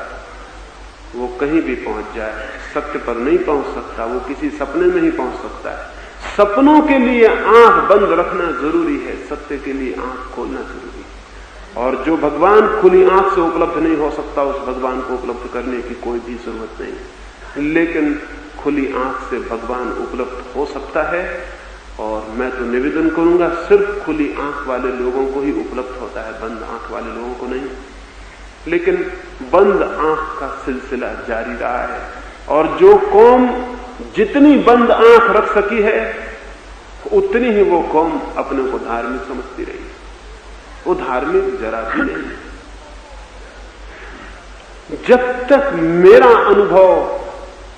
वो कहीं भी पहुंच जाए, सत्य पर नहीं पहुंच सकता, वो किसी सपने में ही पहुंच सकता है। सपनों के लिए आंख बंद रखना जरूरी है, सत्य के लिए आंख खोलना जरूरी है। और जो भगवान खुली आंख से उपलब्ध नहीं हो सकता, उस भगवान को उपलब्ध करने की कोई भी जरूरत नहीं। लेकिन खुली आंख से भगवान उपलब्ध हो सकता है, और मैं तो निवेदन करूंगा सिर्फ खुली आंख वाले लोगों को ही उपलब्ध होता है, बंद आंख वाले लोगों को नहीं। लेकिन बंद आंख का सिलसिला जारी रहा है, और जो कौम जितनी बंद आंख रख सकी है उतनी ही वो कौम अपने को धार्मिक समझती रही। वो धार्मिक जरा भी नहीं। जब तक मेरा अनुभव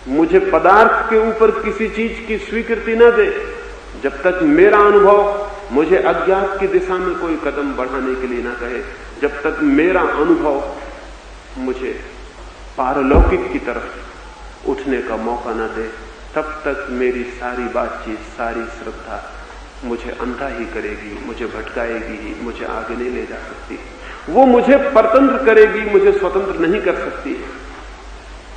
मुझे पदार्थ के ऊपर किसी चीज की स्वीकृति न दे, जब तक मेरा अनुभव मुझे अज्ञात की दिशा में कोई कदम बढ़ाने के लिए न कहे, जब तक मेरा अनुभव मुझे पारलौकिक की तरफ उठने का मौका न दे, तब तक मेरी सारी बातचीत, सारी श्रद्धा मुझे अंधा ही करेगी, मुझे भटकाएगी ही, मुझे आगे नहीं ले जा सकती। वो मुझे परतंत्र करेगी, मुझे स्वतंत्र नहीं कर सकती।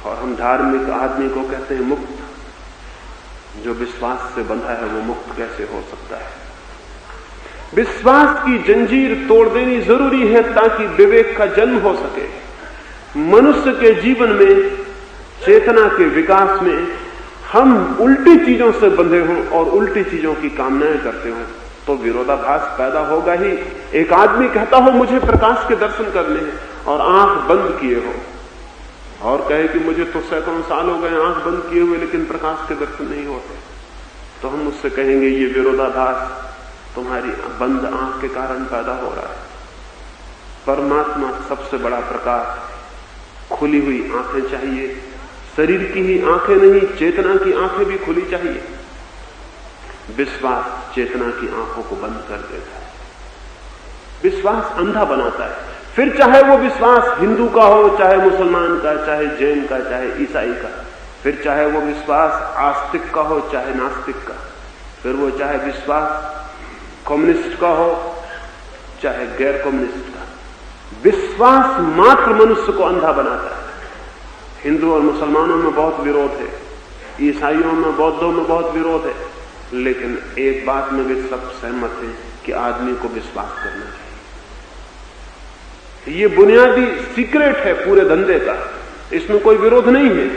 और हम धार्मिक आदमी को कहते हैं मुक्त। जो विश्वास से बंधा है वो मुक्त कैसे हो सकता है? विश्वास की जंजीर तोड़ देनी जरूरी है ताकि विवेक का जन्म हो सके। मनुष्य के जीवन में, चेतना के विकास में हम उल्टी चीजों से बंधे हों और उल्टी चीजों की कामनाएं करते हों तो विरोधाभास पैदा होगा ही। एक आदमी कहता हो मुझे प्रकाश के दर्शन करने हैं और आंख बंद किए हो, और कहे कि मुझे तो सैकड़ों साल हो गए आंख बंद किए हुए लेकिन प्रकाश के दर्शन नहीं होते, तो हम उससे कहेंगे ये विरोधाभास तुम्हारी बंद आंख के कारण पैदा हो रहा है। परमात्मा सबसे बड़ा प्रकाश, खुली हुई आंखें चाहिए, शरीर की ही आंखें नहीं, चेतना की आंखें भी खुली चाहिए। विश्वास चेतना की आंखों को बंद कर देता है, विश्वास अंधा बनाता है। फिर चाहे वो विश्वास हिंदू का हो, चाहे मुसलमान का, चाहे जैन का, चाहे ईसाई का, फिर चाहे वो विश्वास आस्तिक का हो, चाहे नास्तिक का, फिर वो चाहे विश्वास कम्युनिस्ट का हो, चाहे गैर कम्युनिस्ट का। विश्वास मात्र मनुष्य को अंधा बनाता है। हिंदू और मुसलमानों में बहुत विरोध है, ईसाइयों में, बौद्धों में बहुत विरोध है, लेकिन एक बात में वे सब सहमत हैं कि आदमी को विश्वास करना चाहिए। ये बुनियादी सीक्रेट है पूरे धंधे का, इसमें कोई विरोध नहीं है,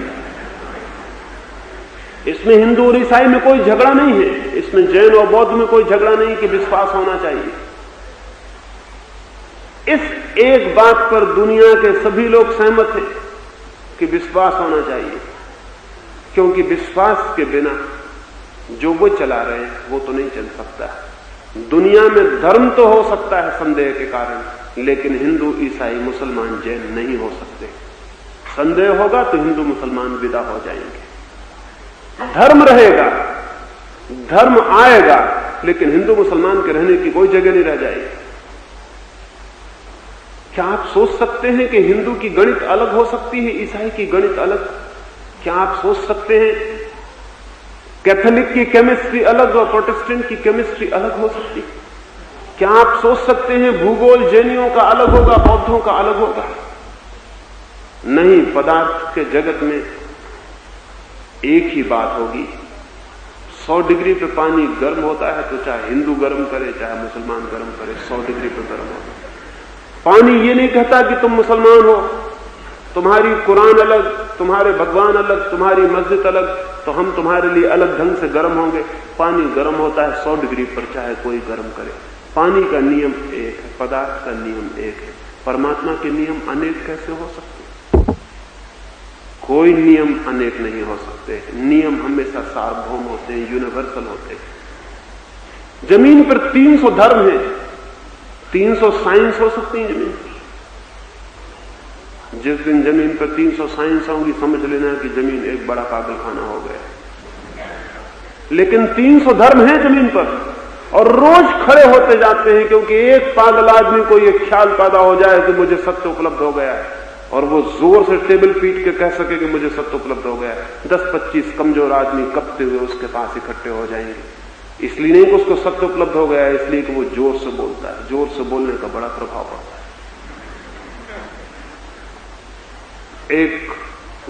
इसमें हिंदू और ईसाई में कोई झगड़ा नहीं है, इसमें जैन और बौद्ध में कोई झगड़ा नहीं कि विश्वास होना चाहिए। इस एक बात पर दुनिया के सभी लोग सहमत हैं कि विश्वास होना चाहिए, क्योंकि विश्वास के बिना जो वो चला रहे हैं वो तो नहीं चल सकता। दुनिया में धर्म तो हो सकता है संदेह के कारण, लेकिन हिंदू, ईसाई, मुसलमान, जैन नहीं हो सकते। संदेह होगा तो हिंदू मुसलमान विदा हो जाएंगे। धर्म रहेगा, धर्म आएगा, लेकिन हिंदू मुसलमान के रहने की कोई जगह नहीं रह जाएगी। क्या आप सोच सकते हैं कि हिंदू की गणित अलग हो सकती है, ईसाई की गणित अलग? क्या आप सोच सकते हैं कैथोलिक की केमिस्ट्री अलग और प्रोटेस्टेंट की केमिस्ट्री अलग हो सकती? क्या आप सोच सकते हैं भूगोल जैनियों का अलग होगा, बौद्धों का अलग होगा? नहीं, पदार्थ के जगत में एक ही बात होगी। 100 डिग्री पे पानी गर्म होता है तो चाहे हिंदू गर्म करे चाहे मुसलमान गर्म करे, 100 डिग्री पे गर्म होता है। पानी ये नहीं कहता कि तुम मुसलमान हो, तुम्हारी कुरान अलग, तुम्हारे भगवान अलग, तुम्हारी मस्जिद अलग, तो हम तुम्हारे लिए अलग ढंग से गर्म होंगे। पानी गर्म होता है 100 डिग्री पर, चाहे कोई गर्म करे। पानी का नियम एक है, पदार्थ का नियम एक है। परमात्मा के नियम अनेक कैसे हो सकते? कोई नियम अनेक नहीं हो सकते। नियम हमेशा सार्वभौम होते हैं, यूनिवर्सल होते हैं। जमीन पर 300 धर्म है, 300 साइंस हो सकती है जमीन पर। जिस दिन जमीन पर 300 साइंस होंगी, समझ लेना कि जमीन एक बड़ा पागलखाना हो गया। लेकिन 300 धर्म है जमीन पर, और रोज खड़े होते जाते हैं, क्योंकि एक पागल आदमी को यह ख्याल पैदा हो जाए कि मुझे सत्य उपलब्ध हो गया है, और वो जोर से टेबल पीट के कह सके कि मुझे सत्य उपलब्ध हो गया है। 10-25 कमजोर आदमी कपते हुए उसके पास इकट्ठे हो जाएंगे। इसलिए नहीं कि उसको सत्य उपलब्ध हो गया है, इसलिए कि वो जोर से बोलता है। जोर से बोलने का बड़ा प्रभाव पड़ता है। एक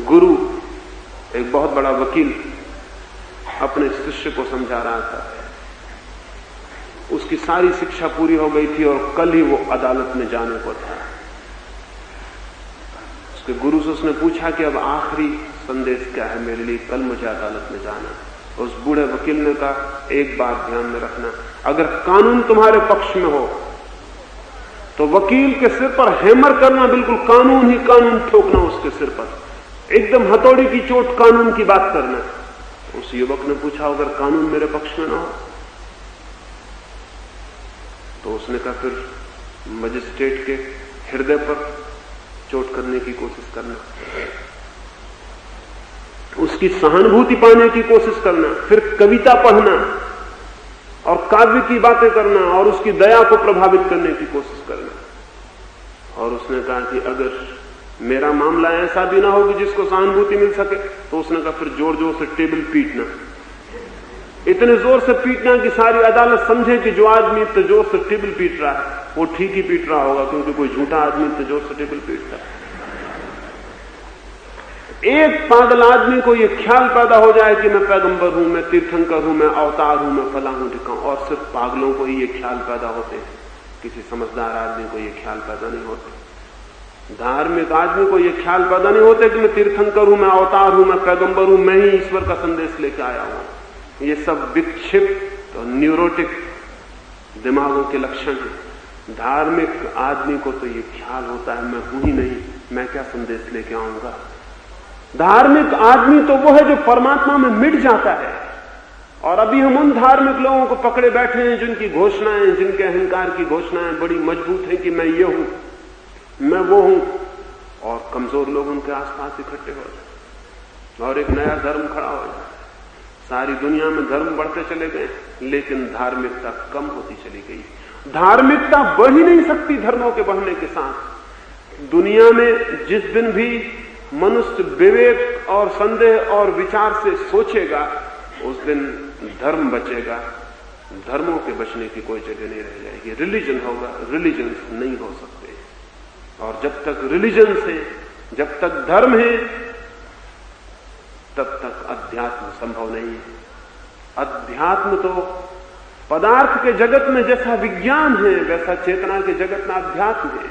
गुरु, एक बहुत बड़ा वकील अपने शिष्य को समझा रहा था। उसकी सारी शिक्षा पूरी हो गई थी और कल ही वो अदालत में जाने को था। उसके गुरु से उसने पूछा कि अब आखिरी संदेश क्या है मेरे लिए, कल मुझे अदालत में जाना। उस बूढ़े वकील ने कहा, एक बात ध्यान में रखना, अगर कानून तुम्हारे पक्ष में हो तो वकील के सिर पर हैमर करना, बिल्कुल कानून ही कानून ठोकना उसके सिर पर, एकदम हथौड़ी की चोट कानून की बात करना। उस युवक ने पूछा, अगर कानून मेरे पक्ष में ना हो? तो उसने कहा, फिर मजिस्ट्रेट के हृदय पर चोट करने की कोशिश करना, उसकी सहानुभूति पाने की कोशिश करना, फिर कविता पढ़ना और काव्य की बातें करना और उसकी दया को प्रभावित करने की कोशिश करना। और उसने कहा कि अगर मेरा मामला ऐसा भी ना हो कि जिसको सहानुभूति मिल सके, तो उसने कहा फिर जोर जोर से टेबल पीटना, इतने जोर से पीटना कि सारी अदालत समझे कि जो आदमी इतने जोर से टेबल पीट रहा है वो ठीक ही पीट रहा होगा, क्योंकि कोई झूठा आदमी इतने जोर से टेबल पीटता है। एक पागल आदमी को यह ख्याल पैदा हो जाए कि मैं पैगंबर हूं, मैं तीर्थंकर हूं, मैं अवतार हूं, मैं फला हूं, ढिका हूं, और सिर्फ पागलों को ही ये ख्याल पैदा होते हैं, किसी समझदार आदमी को ये ख्याल पैदा नहीं होते। धार्मिक आदमी को ये ख्याल पैदा नहीं होते कि मैं तीर्थंकर हूं, मैं अवतार हूं, मैं पैगंबर हूं, मैं ही ईश्वर का संदेश लेकर आया हूं। ये सब विक्षिप्त और न्यूरोटिक दिमागों के लक्षण है। धार्मिक आदमी को तो ये ख्याल होता है मैं हूं ही नहीं, मैं क्या संदेश लेके आऊंगा। धार्मिक आदमी तो वो है जो परमात्मा में मिट जाता है। और अभी हम उन धार्मिक लोगों को पकड़े बैठे हैं जिनकी घोषणाएं, जिनके अहंकार की घोषणाएं बड़ी मजबूत हैं कि मैं ये हूं, मैं वो हूं, और कमजोर लोग उनके आसपास इकट्ठे हो जाए और एक नया धर्म खड़ा हो जाए। सारी दुनिया में धर्म बढ़ते चले गए, लेकिन धार्मिकता कम होती चली गई। धार्मिकता बढ़ ही नहीं सकती धर्मों के बढ़ने के साथ। दुनिया में जिस दिन भी मनुष्य विवेक और संदेह और विचार से सोचेगा, उस दिन धर्म बचेगा। धर्मों के बचने की कोई जगह नहीं रह जाएगी। रिलीजन होगा, रिलीजन नहीं हो सकते। और जब तक रिलीजन से, जब तक धर्म है, तब तक अध्यात्म संभव नहीं है। अध्यात्म तो पदार्थ के जगत में जैसा विज्ञान है वैसा चेतना के जगत में अध्यात्म है।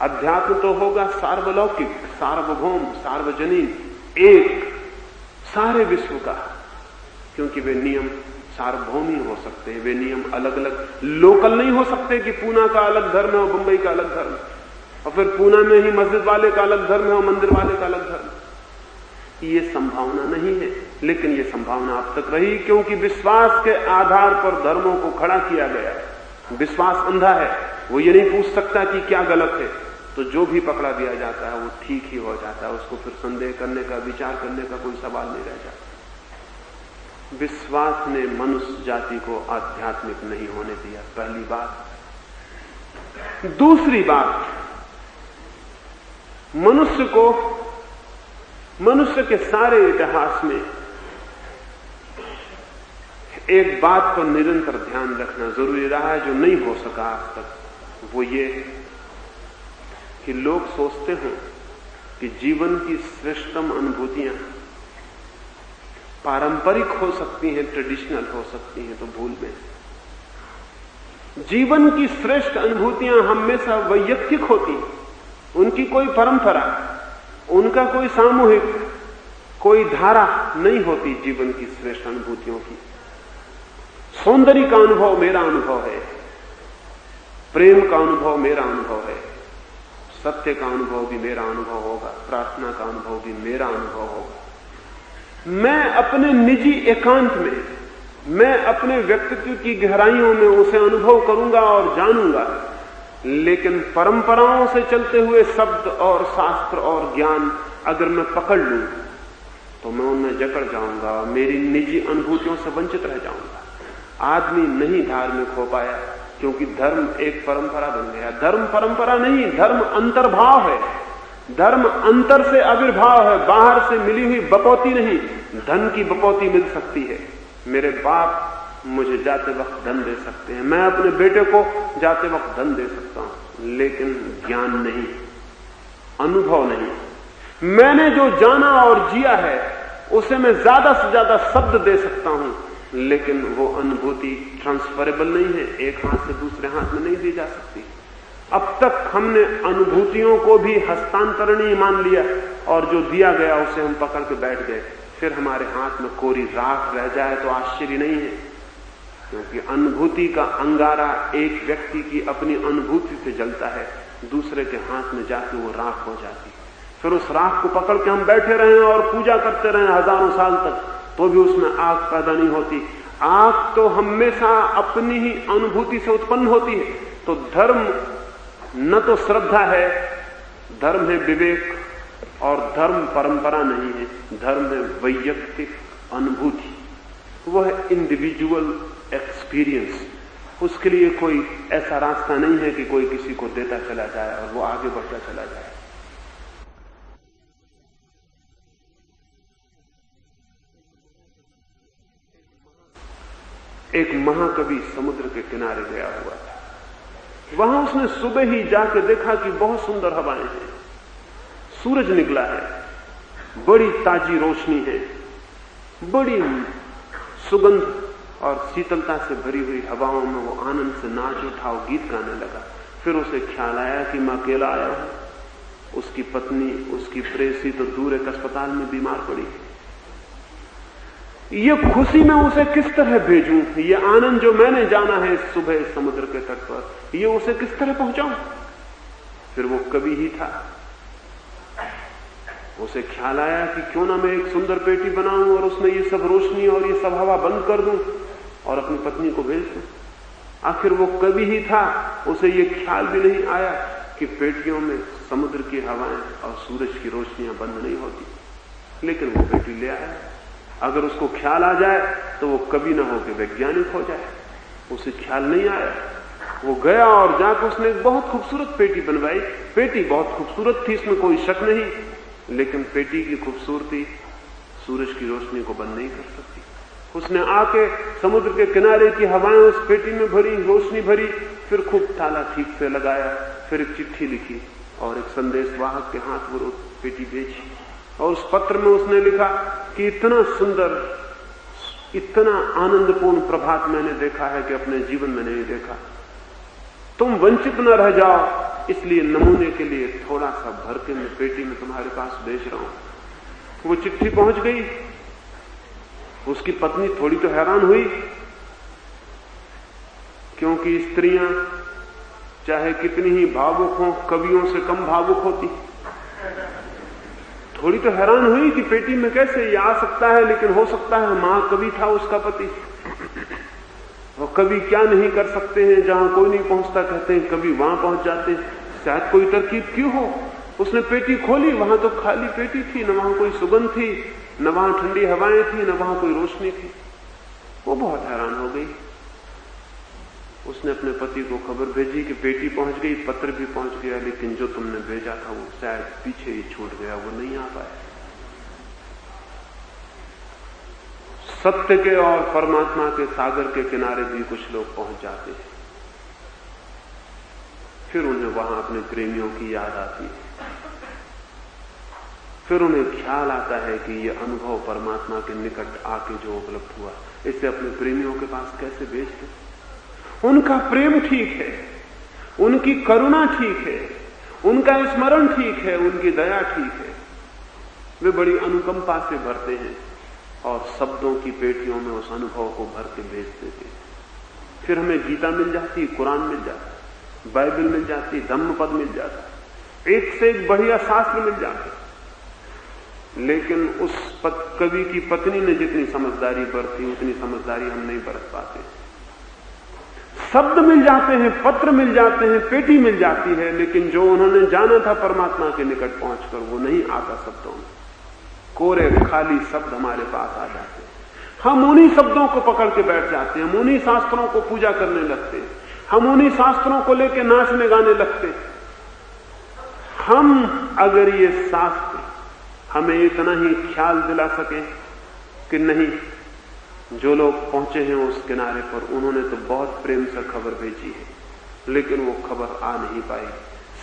अध्यात्म तो होगा सार्वलौकिक, सार्वभौम, सार्वजनीन, एक सारे विश्व का, क्योंकि वे नियम सार्वभौमी हो सकते हैं। वे नियम अलग अलग लोकल नहीं हो सकते कि पूना का अलग धर्म है और मुंबई का अलग धर्म, और फिर पूना में ही मस्जिद वाले का अलग धर्म है और मंदिर वाले का अलग धर्म। ये संभावना नहीं है, लेकिन ये संभावना अब तक रही क्योंकि विश्वास के आधार पर धर्मों को खड़ा किया गया। विश्वास अंधा है, वो ये नहीं पूछ सकता कि क्या गलत है, तो जो भी पकड़ा दिया जाता है वो ठीक ही हो जाता है। उसको फिर संदेह करने का, विचार करने का कोई सवाल नहीं रह जाता। विश्वास ने मनुष्य जाति को आध्यात्मिक नहीं होने दिया, पहली बात। दूसरी बात, मनुष्य के सारे इतिहास में एक बात पर निरंतर ध्यान रखना जरूरी रहा है जो नहीं हो सका आज तक। वो ये कि लोग सोचते हैं कि जीवन की श्रेष्ठतम अनुभूतियां पारंपरिक हो सकती हैं, ट्रेडिशनल हो सकती हैं, तो भूल में। जीवन की श्रेष्ठ अनुभूतियां हमेशा वैयक्तिक होती हैं, उनकी कोई परंपरा, उनका कोई सामूहिक, कोई धारा नहीं होती। जीवन की श्रेष्ठ अनुभूतियों की सौंदर्य का अनुभव मेरा अनुभव है, प्रेम का अनुभव मेरा अनुभव है, सत्य का अनुभव भी मेरा अनुभव होगा, प्रार्थना का अनुभव भी मेरा अनुभव होगा। मैं अपने निजी एकांत में, मैं अपने व्यक्तित्व की गहराइयों में उसे अनुभव करूंगा और जानूंगा, लेकिन परंपराओं से चलते हुए शब्द और शास्त्र और ज्ञान अगर मैं पकड़ लूं तो मैं उनमें जकड़ जाऊंगा और मेरी निजी अनुभूतियों से वंचित रह जाऊंगा। आदमी नहीं धार्मिक हो पाया क्योंकि धर्म एक परंपरा बन गया। धर्म परंपरा नहीं, धर्म अंतर्भाव है, धर्म अंतर से आविर्भाव है, बाहर से मिली हुई बपौती नहीं। धन की बपौती मिल सकती है, मेरे बाप मुझे जाते वक्त धन दे सकते हैं, मैं अपने बेटे को जाते वक्त धन दे सकता हूं, लेकिन ज्ञान नहीं, अनुभव नहीं। मैंने जो जाना और जिया है उसे मैं ज्यादा से ज्यादा शब्द दे सकता हूं, लेकिन वो अनुभूति ट्रांसफरेबल नहीं है, एक हाथ से दूसरे हाथ में नहीं दी जा सकती। अब तक हमने अनुभूतियों को भी हस्तांतरणीय मान लिया और जो दिया गया उसे हम पकड़ के बैठ गए। फिर हमारे हाथ में कोरी राख रह जाए तो आश्चर्य नहीं है, क्योंकि अनुभूति का अंगारा एक व्यक्ति की अपनी अनुभूति से जलता है, दूसरे के हाथ में जाके वो राख हो जाती। फिर उस राख को पकड़ के हम बैठे रहे और पूजा करते रहे हजारों साल तक, तो भी उसमें आग पैदा नहीं होती। आग तो हमेशा अपनी ही अनुभूति से उत्पन्न होती है। तो धर्म न तो श्रद्धा है, धर्म है विवेक, और धर्म परंपरा नहीं है, धर्म है वैयक्तिक अनुभूति, वो है इंडिविजुअल एक्सपीरियंस। उसके लिए कोई ऐसा रास्ता नहीं है कि कोई किसी को देता चला जाए और वो आगे बढ़ता चला जाए। एक महाकवि समुद्र के किनारे गया हुआ था, वहां उसने सुबह ही जाकर देखा कि बहुत सुंदर हवाएं हैं, सूरज निकला है, बड़ी ताजी रोशनी है, बड़ी सुगंध और शीतलता से भरी हुई हवाओं में वो आनंद से नाच उठा और गीत गाने लगा। फिर उसे ख्याल आया कि मैं अकेला आया हूं, उसकी पत्नी, उसकी प्रेयसी तो दूर एक अस्पताल में बीमार पड़ी है। ये खुशी मैं उसे किस तरह भेजूं, ये आनंद जो मैंने जाना है इस सुबह समुद्र के तट पर, ये उसे किस तरह पहुंचाऊं। फिर वो कवि ही था, उसे ख्याल आया कि क्यों ना मैं एक सुंदर पेटी बनाऊं और उसमें ये सब रोशनी और ये सब हवा बंद कर दूं और अपनी पत्नी को भेज दूं। आखिर वो कवि ही था, उसे ये ख्याल भी नहीं आया कि पेटियों में समुद्र की हवाएं और सूरज की रोशनियां बंद नहीं होती, लेकिन वो पेटी ले आया। अगर उसको ख्याल आ जाए तो वो कभी ना हो कि वैज्ञानिक हो जाए, उसे ख्याल नहीं आया। वो गया और जाकर उसने एक बहुत खूबसूरत पेटी बनवाई। पेटी बहुत खूबसूरत थी, इसमें कोई शक नहीं, लेकिन पेटी की खूबसूरती सूरज की रोशनी को बंद नहीं कर सकती। उसने आके समुद्र के किनारे की हवाएं उस पेटी में भरी, रोशनी भरी, फिर खूब ताला ठीक से लगाया, फिर एक चिट्ठी लिखी और एक संदेश वाहक के हाथ वो पेटी भेजी और उस पत्र में उसने लिखा कि इतना सुंदर, इतना आनंदपूर्ण प्रभात मैंने देखा है कि अपने जीवन में नहीं देखा। तुम वंचित न रह जाओ, इसलिए नमूने के लिए थोड़ा सा भर के मैं पेटी में तुम्हारे पास भेज रहा हूं। वो चिट्ठी पहुंच गई। उसकी पत्नी थोड़ी तो हैरान हुई, क्योंकि स्त्रियां चाहे कितनी ही भावुक हों, कवियों से कम भावुक होती। थोड़ी तो हैरान हुई कि पेटी में कैसे ये आ सकता है, लेकिन हो सकता है महाकवि था उसका पति। और कवि क्या नहीं कर सकते हैं, जहां कोई नहीं पहुंचता कहते हैं कवि वहां पहुंच जाते हैं। शायद कोई तरकीब क्यों हो। उसने पेटी खोली, वहां तो खाली पेटी थी, न वहां कोई सुगंध थी, न वहां ठंडी हवाएं थी, न वहां कोई रोशनी थी। वो बहुत हैरान हो गई। उसने अपने पति को खबर भेजी कि पेटी पहुंच गई, पत्र भी पहुंच गया, लेकिन जो तुमने भेजा था वो शायद पीछे ही छूट गया, वो नहीं आ पाया। सत्य के और परमात्मा के सागर के किनारे भी कुछ लोग पहुंच जाते हैं, फिर उन्हें वहां अपने प्रेमियों की याद आती है, फिर उन्हें ख्याल आता है कि ये अनुभव परमात्मा के निकट आके जो उपलब्ध हुआ, इसे अपने प्रेमियों के पास कैसे भेज दें। उनका प्रेम ठीक है, उनकी करुणा ठीक है, उनका स्मरण ठीक है, उनकी दया ठीक है। वे बड़ी अनुकंपा से भरते हैं और शब्दों की पेटियों में उस अनुभव को भर के भेज देते हैं। फिर हमें गीता मिल जाती, कुरान मिल जाता, बाइबल मिल जाती, धम्मपद मिल जाता, एक से एक बढ़िया शास्त्र मिल जाते। लेकिन उस कवि की पत्नी ने जितनी समझदारी बरती, उतनी समझदारी हम नहीं बरत पाते। शब्द मिल जाते हैं, पत्र मिल जाते हैं, पेटी मिल जाती है, लेकिन जो उन्होंने जाना था परमात्मा के निकट पहुंचकर, वो नहीं आता शब्दों में। कोरे खाली शब्द हमारे पास आ जाते हैं, हम उन्हीं शब्दों को पकड़ के बैठ जाते हैं, हम उन्हीं शास्त्रों को पूजा करने लगते हैं, हम उन्हीं शास्त्रों को लेकर नाचने गाने लगते हैं। हम अगर ये शास्त्र हमें इतना ही ख्याल दिला सके कि नहीं, जो लोग पहुंचे हैं उस किनारे पर, उन्होंने तो बहुत प्रेम से खबर भेजी है, लेकिन वो खबर आ नहीं पाई।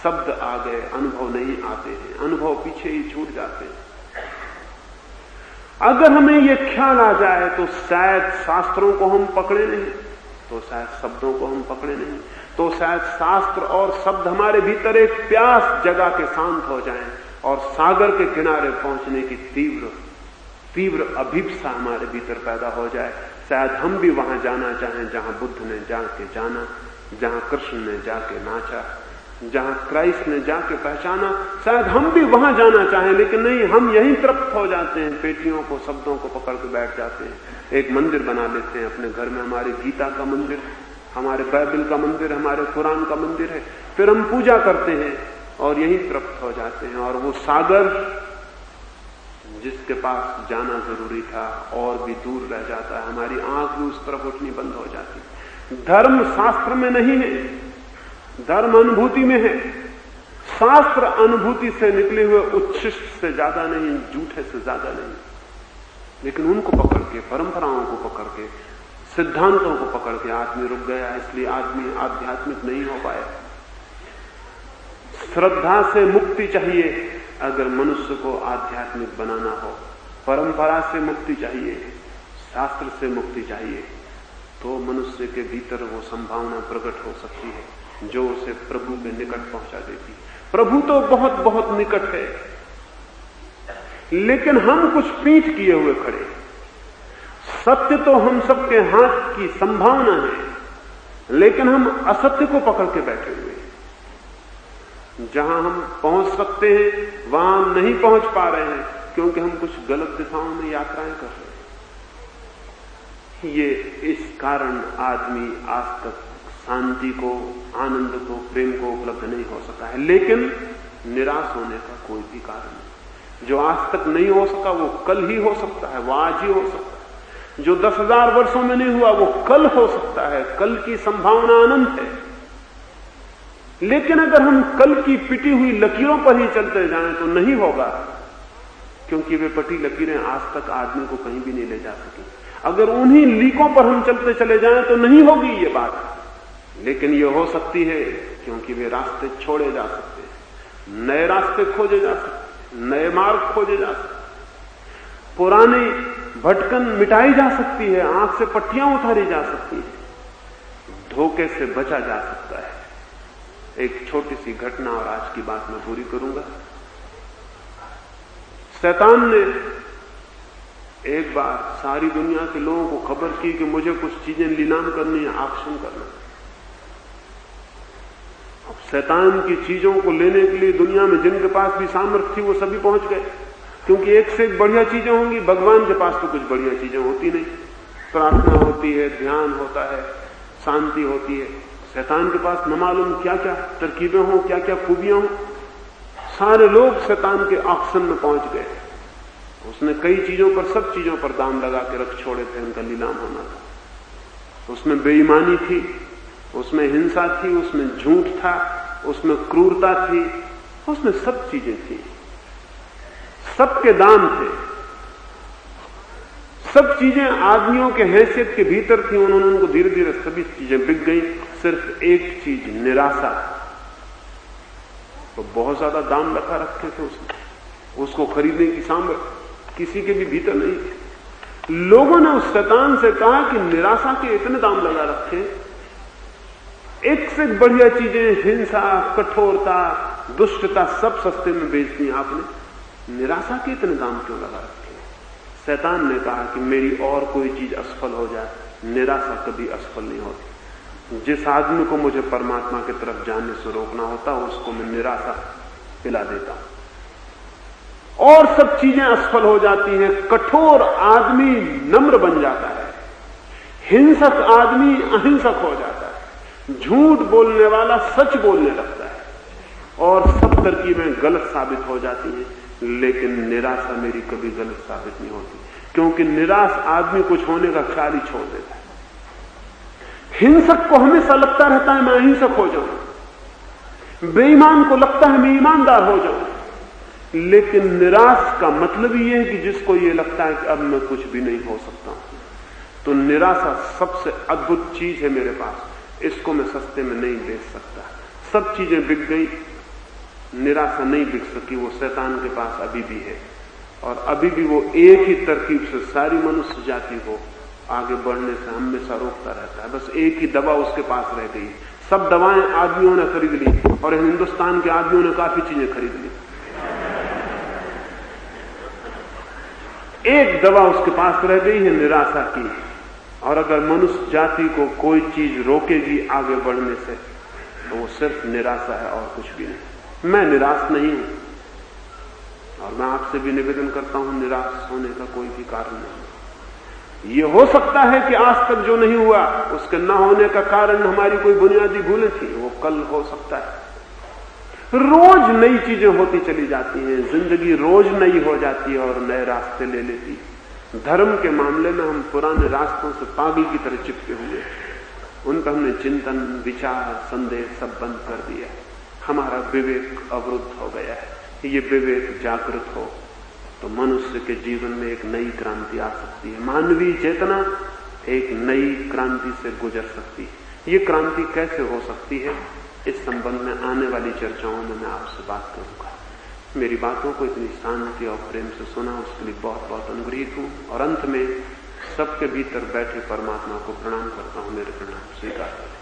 शब्द आ गए, अनुभव नहीं आते हैं, अनुभव पीछे ही छूट जाते हैं। अगर हमें ये ख्याल आ जाए तो शायद शास्त्रों को हम पकड़े नहीं, तो शायद शब्दों को हम पकड़े नहीं, तो शायद शास्त्र और शब्द हमारे भीतर एक प्यास जगा के शांत हो जाएं और सागर के किनारे पहुंचने की तीव्र अभिप्सा हमारे भीतर पैदा हो जाए। शायद हम भी वहां जाना चाहें जहां बुद्ध ने जाके जाना, जहां कृष्ण ने जाके नाचा, जहां क्राइस्ट ने जाके पहचाना। शायद हम भी वहां जाना चाहें, लेकिन नहीं, हम यहीं तृप्त हो जाते हैं, पेटियों को, शब्दों को पकड़ के बैठ जाते हैं। एक मंदिर बना लेते हैं अपने घर में, हमारे गीता का मंदिर, हमारे बाइबल का मंदिर, हमारे कुरान का मंदिर है। फिर हम पूजा करते हैं और यहीं तृप्त हो जाते हैं। और वो सागर जिसके पास जाना जरूरी था और भी दूर रह जाता है, हमारी आंख भी उस तरफ उठनी बंद हो जाती। धर्म शास्त्र में नहीं है, धर्म अनुभूति में है। शास्त्र अनुभूति से निकले हुए उच्छिष्ट से ज्यादा नहीं, झूठे से ज्यादा नहीं, लेकिन उनको पकड़ के, परंपराओं को पकड़ के, सिद्धांतों को पकड़ के आदमी रुक गया, इसलिए आदमी आध्यात्मिक नहीं हो पाया। श्रद्धा से मुक्ति चाहिए अगर मनुष्य को आध्यात्मिक बनाना हो, परंपरा से मुक्ति चाहिए, शास्त्र से मुक्ति चाहिए, तो मनुष्य के भीतर वो संभावना प्रकट हो सकती है जो उसे प्रभु के निकट पहुंचा देती है। प्रभु तो बहुत बहुत निकट है, लेकिन हम कुछ पीठ किए हुए खड़े। सत्य तो हम सबके हाथ की संभावना है, लेकिन हम असत्य को पकड़ के बैठे हुए। जहां हम पहुंच सकते हैं वहां हम नहीं पहुंच पा रहे हैं, क्योंकि हम कुछ गलत दिशाओं में यात्राएं कर रहे हैं। ये इस कारण आदमी आज तक शांति को, आनंद को, प्रेम को उपलब्ध नहीं हो सका है। लेकिन निराश होने का कोई भी कारण नहीं। जो आज तक नहीं हो सका वो कल ही हो सकता है, वो आज ही हो सकता है। जो 10,000 वर्षों में नहीं हुआ वो कल हो सकता है। कल की संभावना अनंत है। लेकिन अगर हम कल की पिटी हुई लकीरों पर ही चलते जाएं तो नहीं होगा, क्योंकि वे पटी लकीरें आज तक आदमी को कहीं भी नहीं ले जा सकी। अगर उन्हीं लीकों पर हम चलते चले जाएं तो नहीं होगी ये बात, लेकिन ये हो सकती है क्योंकि वे रास्ते छोड़े जा सकते हैं, नए रास्ते खोजे जा सकते हैं, नए मार्ग खोजे जा सकते, पुरानी भटकन मिटाई जा सकती है, आंख से पट्टियां उतारी जा सकती है, धोखे से बचा जा सकता है। एक छोटी सी घटना और आज की बात मैं पूरी करूंगा। शैतान ने एक बार सारी दुनिया के लोगों को खबर की कि मुझे कुछ चीजें नीलाम करनी है, ऑक्शन करना। अब शैतान की चीजों को लेने के लिए दुनिया में जिनके पास भी सामर्थ्य थी वो सभी पहुंच गए, क्योंकि एक से एक बढ़िया चीजें होंगी। भगवान के पास तो कुछ बढ़िया चीजें होती नहीं, प्रार्थना होती है, ध्यान होता है, शांति होती है। शैतान के पास न मालूम क्या क्या तरकीबें हों, क्या क्या खूबियां हों। सारे लोग शैतान के ऑक्शन में पहुंच गए। उसने कई चीजों पर, सब चीजों पर दाम लगा के रख छोड़े थे, उनका नीलाम होना था। उसमें बेईमानी थी, उसमें हिंसा थी, उसमें झूठ था, उसमें क्रूरता थी, उसमें सब चीजें थी, सबके दाम थे। सब चीजें आदमियों के हैसियत के भीतर थी। उन्होंने उनको धीरे धीरे सभी चीजें बिक गई। सिर्फ एक चीज, निराशा, तो बहुत ज्यादा दाम लगा रखे थे उसने। उसको खरीदने की सामर्थ्य किसी के भी भीतर नहीं थी। लोगों ने उस शैतान से कहा कि निराशा के इतने दाम लगा रखे, एक से एक बढ़िया चीजें, हिंसा, कठोरता, दुष्टता सब सस्ते में बेच दी आपने, निराशा के इतने दाम क्यों लगा रखे? शैतान ने कहा कि मेरी और कोई चीज असफल हो जाए, निराशा कभी असफल नहीं होती। जिस आदमी को मुझे परमात्मा की तरफ जाने से रोकना होता है उसको मैं निराशा पिला देता हूं, और सब चीजें असफल हो जाती हैं। कठोर आदमी नम्र बन जाता है, हिंसक आदमी अहिंसक हो जाता है, झूठ बोलने वाला सच बोलने लगता है, और सब तरकीबें गलत साबित हो जाती हैं। लेकिन निराशा मेरी कभी गलत साबित नहीं होती, क्योंकि निराश आदमी कुछ होने का ख्याल ही छोड़ देता है। हिंसक को हमेशा लगता रहता है मैं अहिंसक हो जाऊं, बेईमान को लगता है मैं ईमानदार हो जाऊं। लेकिन निराश का मतलब ये है कि जिसको ये लगता है कि अब मैं कुछ भी नहीं हो सकता हूं। तो निराशा सबसे अद्भुत चीज है मेरे पास, इसको मैं सस्ते में नहीं बेच सकता। सब चीजें बिक गई, निराशा नहीं बिक सकी। वो शैतान के पास अभी भी है, और अभी भी वो एक ही तरकीब से सारी मनुष्य जाति को आगे बढ़ने से हमेशा रोकता रहता है। बस एक ही दवा उसके पास रह गई। सब दवाएं आदमियों ने खरीद ली, और हिंदुस्तान के आदमियों ने काफी चीजें खरीद ली। एक दवा उसके पास रह गई है, निराशा की। और अगर मनुष्य जाति को कोई चीज रोकेगी आगे बढ़ने से, तो वो सिर्फ निराशा है और कुछ भी नहीं। मैं निराश नहीं हूं, और मैं आपसे भी निवेदन करता हूं, निराश होने का कोई भी कारण नहीं। ये हो सकता है कि आज तक जो नहीं हुआ उसके न होने का कारण हमारी कोई बुनियादी भूलें थी, वो कल हो सकता है। रोज नई चीजें होती चली जाती हैं, जिंदगी रोज नई हो जाती है और नए रास्ते ले लेती है। धर्म के मामले में हम पुराने रास्तों से पागल की तरह चिपके हुए, उन पर हमने चिंतन, विचार, संदेह सब बंद कर दिया। हमारा विवेक अवरुद्ध हो गया है। ये विवेक जागृत हो तो मनुष्य के जीवन में एक नई क्रांति आ सकती है। मानवीय चेतना एक नई क्रांति से गुजर सकती है। ये क्रांति कैसे हो सकती है, इस संबंध में आने वाली चर्चाओं में मैं आपसे बात करूंगा। मेरी बातों को इतनी शांति और प्रेम से सुना, उसके लिए बहुत बहुत अनुग्रहित हूं। और अंत में सबके भीतर बैठे परमात्मा को प्रणाम करता हूं। मेरे प्रणाम स्वीकार करें।